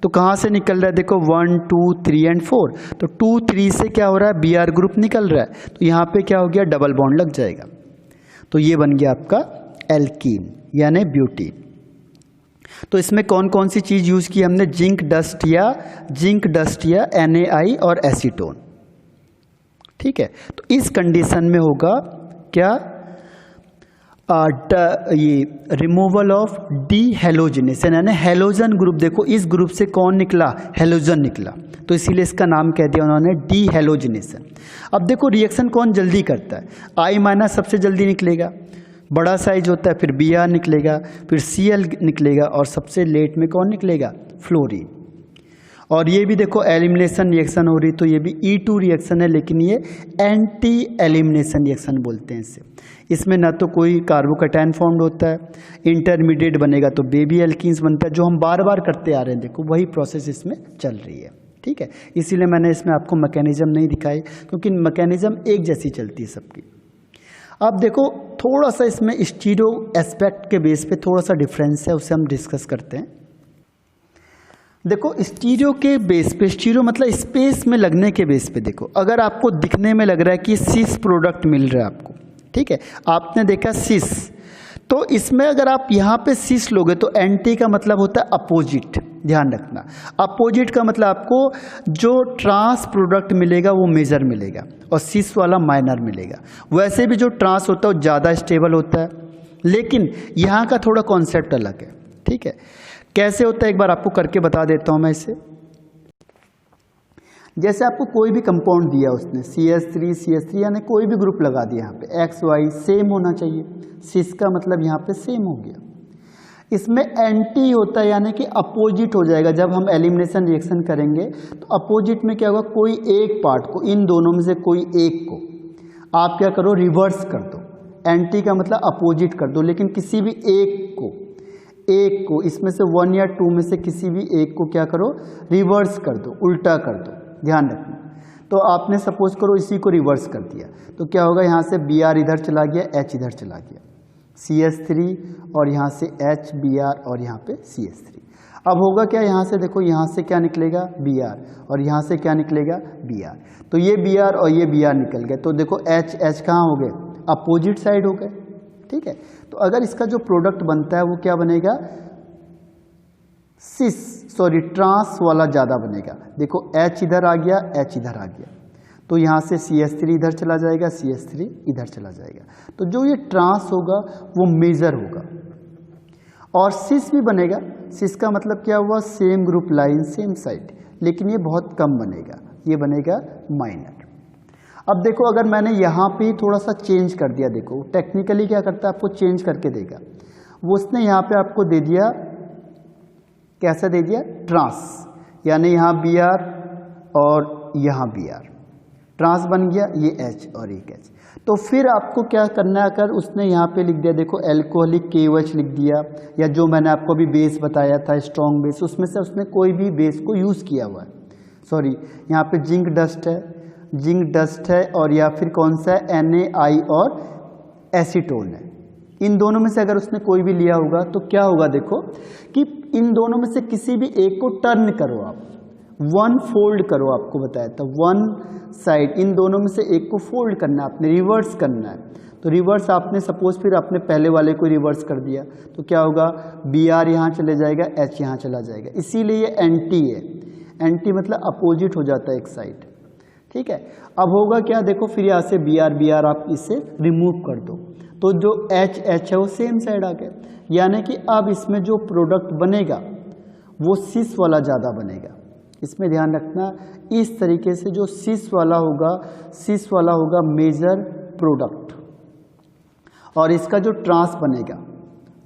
तो कहाँ से निकल रहा है, देखो 1 2 3 एंड 4, तो 2 3 से क्या हो रहा है, Br ग्रुप निकल रहा है, तो यहाँ पे क्या हो गया, डबल बॉन्ड लग जाएगा। तो ये बन गया आपका एल्कीन यानी ब्यूटीन। तो इसमें कौन कौन सी चीज़ यूज़ की हमने, जिंक डस्ट या NaI और एसीटोन, ठीक है। तो इस कंडीशन में होगा क्या, ये रिमूवल ऑफ डीहेलोजिनेशन, यानी हेलोजन ग्रुप, देखो इस ग्रुप से कौन निकला, हेलोजन निकला, तो इसीलिए इसका नाम कह दिया उन्होंने डीहेलोजिनेशन। अब देखो रिएक्शन कौन जल्दी करता है, I- सबसे जल्दी निकलेगा, बड़ा साइज होता है, फिर Br निकलेगा, फिर Cl निकलेगा और सबसे लेट में कौन निकलेगा, फ्लोरीन। और ये भी देखो एलिमिनेशन रिएक्शन हो रही, तो ये भी E2 रिएक्शन है, लेकिन ये एंटी एलिमिनेशन रिएक्शन बोलते हैं इसे। इसमें ना तो कोई कार्बोकैटायन फॉर्म्ड होता है, इंटरमीडिएट बनेगा तो बेबी एल्कीन्स बनता है, जो हम बार बार करते आ रहे हैं, देखो वही प्रोसेस इसमें चल रही है, ठीक है। इसीलिए मैंने इसमें आपको मैकेनिज्म नहीं दिखाई, क्योंकि मैकेनिज्म एक जैसी चलती है सबकी। अब देखो थोड़ा सा इसमें स्टीरियो एस्पेक्ट के बेस पे थोड़ा सा डिफरेंस है, उसे हम डिस्कस करते हैं। देखो स्टीरियो के बेस पे, स्टीरियो मतलब स्पेस में लगने के बेस पे, देखो अगर आपको दिखने में लग रहा है कि सिस प्रोडक्ट मिल रहा है आपको, ठीक है, आपने देखा सिस, तो इसमें अगर आप यहाँ पे सिस लोगे तो एंटी का मतलब होता है अपोजिट, ध्यान रखना। अपोजिट का मतलब आपको जो ट्रांस प्रोडक्ट मिलेगा वो मेजर मिलेगा और सिस वाला माइनर मिलेगा। वैसे भी जो ट्रांस होता है वो ज़्यादा स्टेबल होता है, लेकिन यहाँ का थोड़ा कॉन्सेप्ट अलग है, ठीक है। कैसे होता है एक बार आपको करके बता देता हूँ मैं इसे। जैसे आपको कोई भी कंपाउंड दिया उसने, CH3 यानी कोई भी ग्रुप लगा दिया, यहाँ पे XY सेम होना चाहिए, सिस का मतलब यहाँ पे सेम हो गया। इसमें एंटी होता है, यानी कि अपोजिट हो जाएगा। जब हम एलिमिनेशन रिएक्शन करेंगे तो अपोजिट में क्या होगा, कोई एक पार्ट को, इन दोनों में से कोई एक को आप क्या करो, रिवर्स कर दो। एंटी का मतलब अपोजिट कर दो, लेकिन किसी भी एक को इसमें से 1 या 2 में से किसी भी एक को क्या करो, रिवर्स कर दो, उल्टा कर दो, ध्यान रखना। तो आपने सपोज करो इसी को रिवर्स कर दिया तो क्या होगा, यहाँ से Br इधर चला गया, H इधर चला गया, CH3 और यहाँ से H Br और यहाँ पे CH3। अब होगा क्या, यहाँ से देखो, यहाँ से क्या निकलेगा, Br, और यहाँ से क्या निकलेगा, Br। तो ये Br और ये Br निकल गए, तो देखो H कहाँ हो गए, अपोजिट साइड हो गए, ठीक है। तो अगर इसका जो प्रोडक्ट बनता है वो क्या बनेगा, ट्रांस वाला ज़्यादा बनेगा। देखो H इधर आ गया, H इधर आ गया, तो यहाँ से CH3 इधर चला जाएगा, CH3 इधर चला जाएगा, तो जो ये ट्रांस होगा वो मेजर होगा। और सिस भी बनेगा, सिस का मतलब क्या हुआ, same group line same side, लेकिन ये बहुत कम बनेगा, ये बनेगा माइनर। अब देखो अगर मैंने यहाँ पे थोड़ा सा चेंज कर दिया, देखो टेक्निकली क्या करता है, आपको चेंज करके देगा। वो उसने यहाँ पे आपको दे दिया, कैसा दे दिया, ट्रांस, यानी यहाँ Br और यहाँ Br, ट्रांस बन गया, ये H और एक H। तो फिर आपको क्या करना है, अगर उसने यहाँ पे लिख दिया, देखो एल्कोहलिक KOH लिख दिया, या जो मैंने आपको भी बेस बताया था स्ट्रॉन्ग बेस, उसमें से उसने कोई भी बेस को यूज़ किया हुआ है, सॉरी यहाँ पे जिंक डस्ट है, और या फिर कौन सा है, NaI और एसीटोन है, इन दोनों में से अगर उसने कोई भी लिया होगा तो क्या होगा, देखो कि इन दोनों में से किसी भी एक को टर्न करो आप, वन फोल्ड करो, आपको बताया था वन साइड, इन दोनों में से एक को फोल्ड करना है आपने, रिवर्स करना है। तो रिवर्स आपने सपोज फिर आपने पहले वाले को रिवर्स कर दिया तो क्या होगा, बी आर यहाँ चले जाएगा, एच यहाँ चला जाएगा, इसीलिए ये एंटी है। एंटी मतलब अपोजिट हो जाता है एक साइड, ठीक है। अब होगा क्या, देखो फिर यहाँ से बी आर आप इसे रिमूव कर दो तो जो एच है वो सेम साइड आ गया, यानी कि अब इसमें जो प्रोडक्ट बनेगा वो सिस वाला ज़्यादा बनेगा। इसमें ध्यान रखना, इस तरीके से जो सिस वाला होगा मेजर प्रोडक्ट, और इसका जो ट्रांस बनेगा,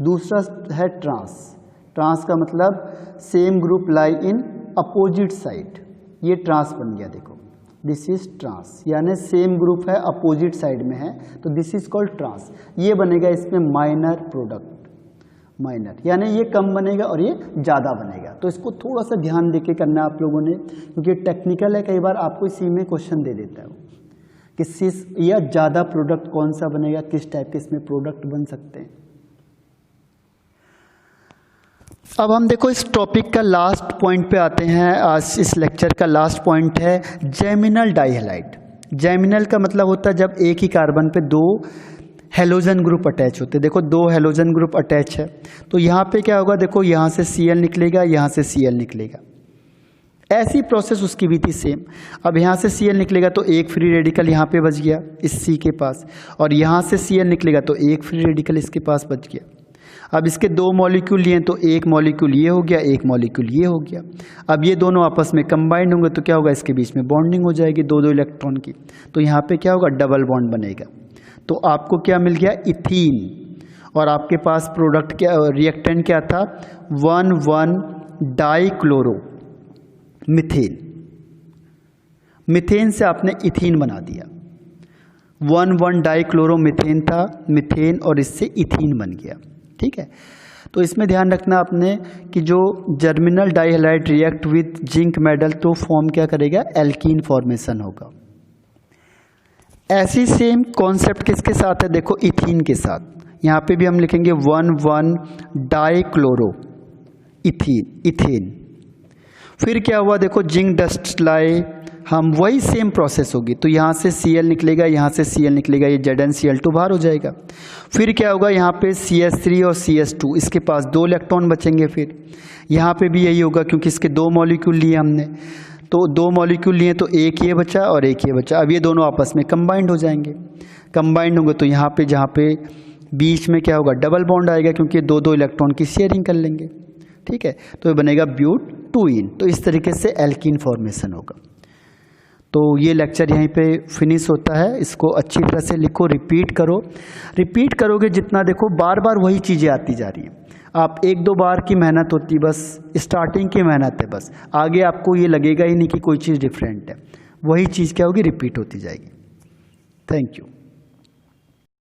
दूसरा है ट्रांस का मतलब same group lie in opposite side, ये ट्रांस बन गया, देखो दिस इज ट्रांस, यानी सेम ग्रुप है अपोजिट साइड में है तो दिस इज कॉल्ड ट्रांस। ये बनेगा इसमें माइनर प्रोडक्ट, माइनर यानी ये कम बनेगा और ये ज़्यादा बनेगा। तो इसको थोड़ा सा ध्यान देके करना आप लोगों ने, क्योंकि टेक्निकल है, कई बार आपको इसी में क्वेश्चन दे देता है वो कि सिस या ज़्यादा प्रोडक्ट कौन सा बनेगा, किस टाइप के इसमें प्रोडक्ट बन सकते हैं। अब हम देखो इस टॉपिक का लास्ट पॉइंट पे आते हैं। आज इस लेक्चर का लास्ट पॉइंट है जेमिनल डाइहैलाइड। जेमिनल का मतलब होता है जब एक ही कार्बन पे दो हेलोजन ग्रुप अटैच होते हैं। देखो दो हेलोजन ग्रुप अटैच है तो यहाँ पे क्या होगा, देखो यहाँ से Cl निकलेगा, यहाँ से Cl निकलेगा, ऐसी प्रोसेस उसकी भी थी सेम। अब यहाँ से Cl निकलेगा तो एक फ्री रेडिकल यहाँ पे बच गया इस C के पास, और यहाँ से Cl निकलेगा तो एक फ्री रेडिकल इसके पास बच गया। अब इसके दो मॉलिक्यूल लिए तो एक मॉलिक्यूल ये हो गया, एक मॉलिक्यूल ये हो गया। अब ये दोनों आपस में कंबाइंड होंगे तो क्या होगा, इसके बीच में बॉन्डिंग हो जाएगी दो इलेक्ट्रॉन की, तो यहाँ पे क्या होगा, डबल बॉन्ड बनेगा। तो आपको क्या मिल गया, इथीन, और आपके पास प्रोडक्ट क्या, रिएक्टेंट क्या था, 1,1 डाइक्लोरो मिथेन। मिथेन से आपने इथीन बना दिया, 1,1 डाइक्लोरो मिथेन था, मिथेन और इससे इथीन बन गया, ठीक है। तो इसमें ध्यान रखना आपने कि जो germinal dihalide react with zinc metal तो फॉर्म क्या करेगा, एल्कीन फॉर्मेशन होगा। ऐसी सेम कॉन्सेप्ट किसके साथ है, देखो इथीन के साथ। यहाँ पे भी हम लिखेंगे 1,1 डाइक्लोरो इथेन। फिर क्या हुआ, देखो जिंक डस्ट लाए, हम वही सेम प्रोसेस होगी, तो यहाँ से Cl निकलेगा, यहाँ से Cl निकलेगा, ये ZnCl2 बाहर हो जाएगा। फिर क्या होगा, यहाँ पे CH3 और CH2, इसके पास दो इलेक्ट्रॉन बचेंगे। फिर यहाँ पे भी यही होगा क्योंकि इसके दो मॉलिक्यूल लिए हमने, तो दो मॉलिक्यूल लिए तो एक ये बचा और एक ये बचा। अब ये दोनों आपस में कंबाइंड हो जाएंगे, कंबाइंड होंगे तो यहाँ पे जहाँ पे बीच में क्या होगा, डबल बॉन्ड आएगा क्योंकि दो इलेक्ट्रॉन की शेयरिंग कर लेंगे, ठीक है। तो ये बनेगा ब्यूट-2-इन। तो इस तरीके से एल्कीन फॉर्मेशन होगा। तो ये लेक्चर यहीं पे फिनिश होता है। इसको अच्छी तरह से लिखो, रिपीट करो। रिपीट करोगे जितना, देखो बार बार वही चीज़ें आती जा रही हैं। आप एक दो बार की मेहनत होती, बस स्टार्टिंग की मेहनत है, बस आगे आपको ये लगेगा ही नहीं कि कोई चीज़ डिफरेंट है। वही चीज़ क्या होगी, रिपीट होती जाएगी। Thank you.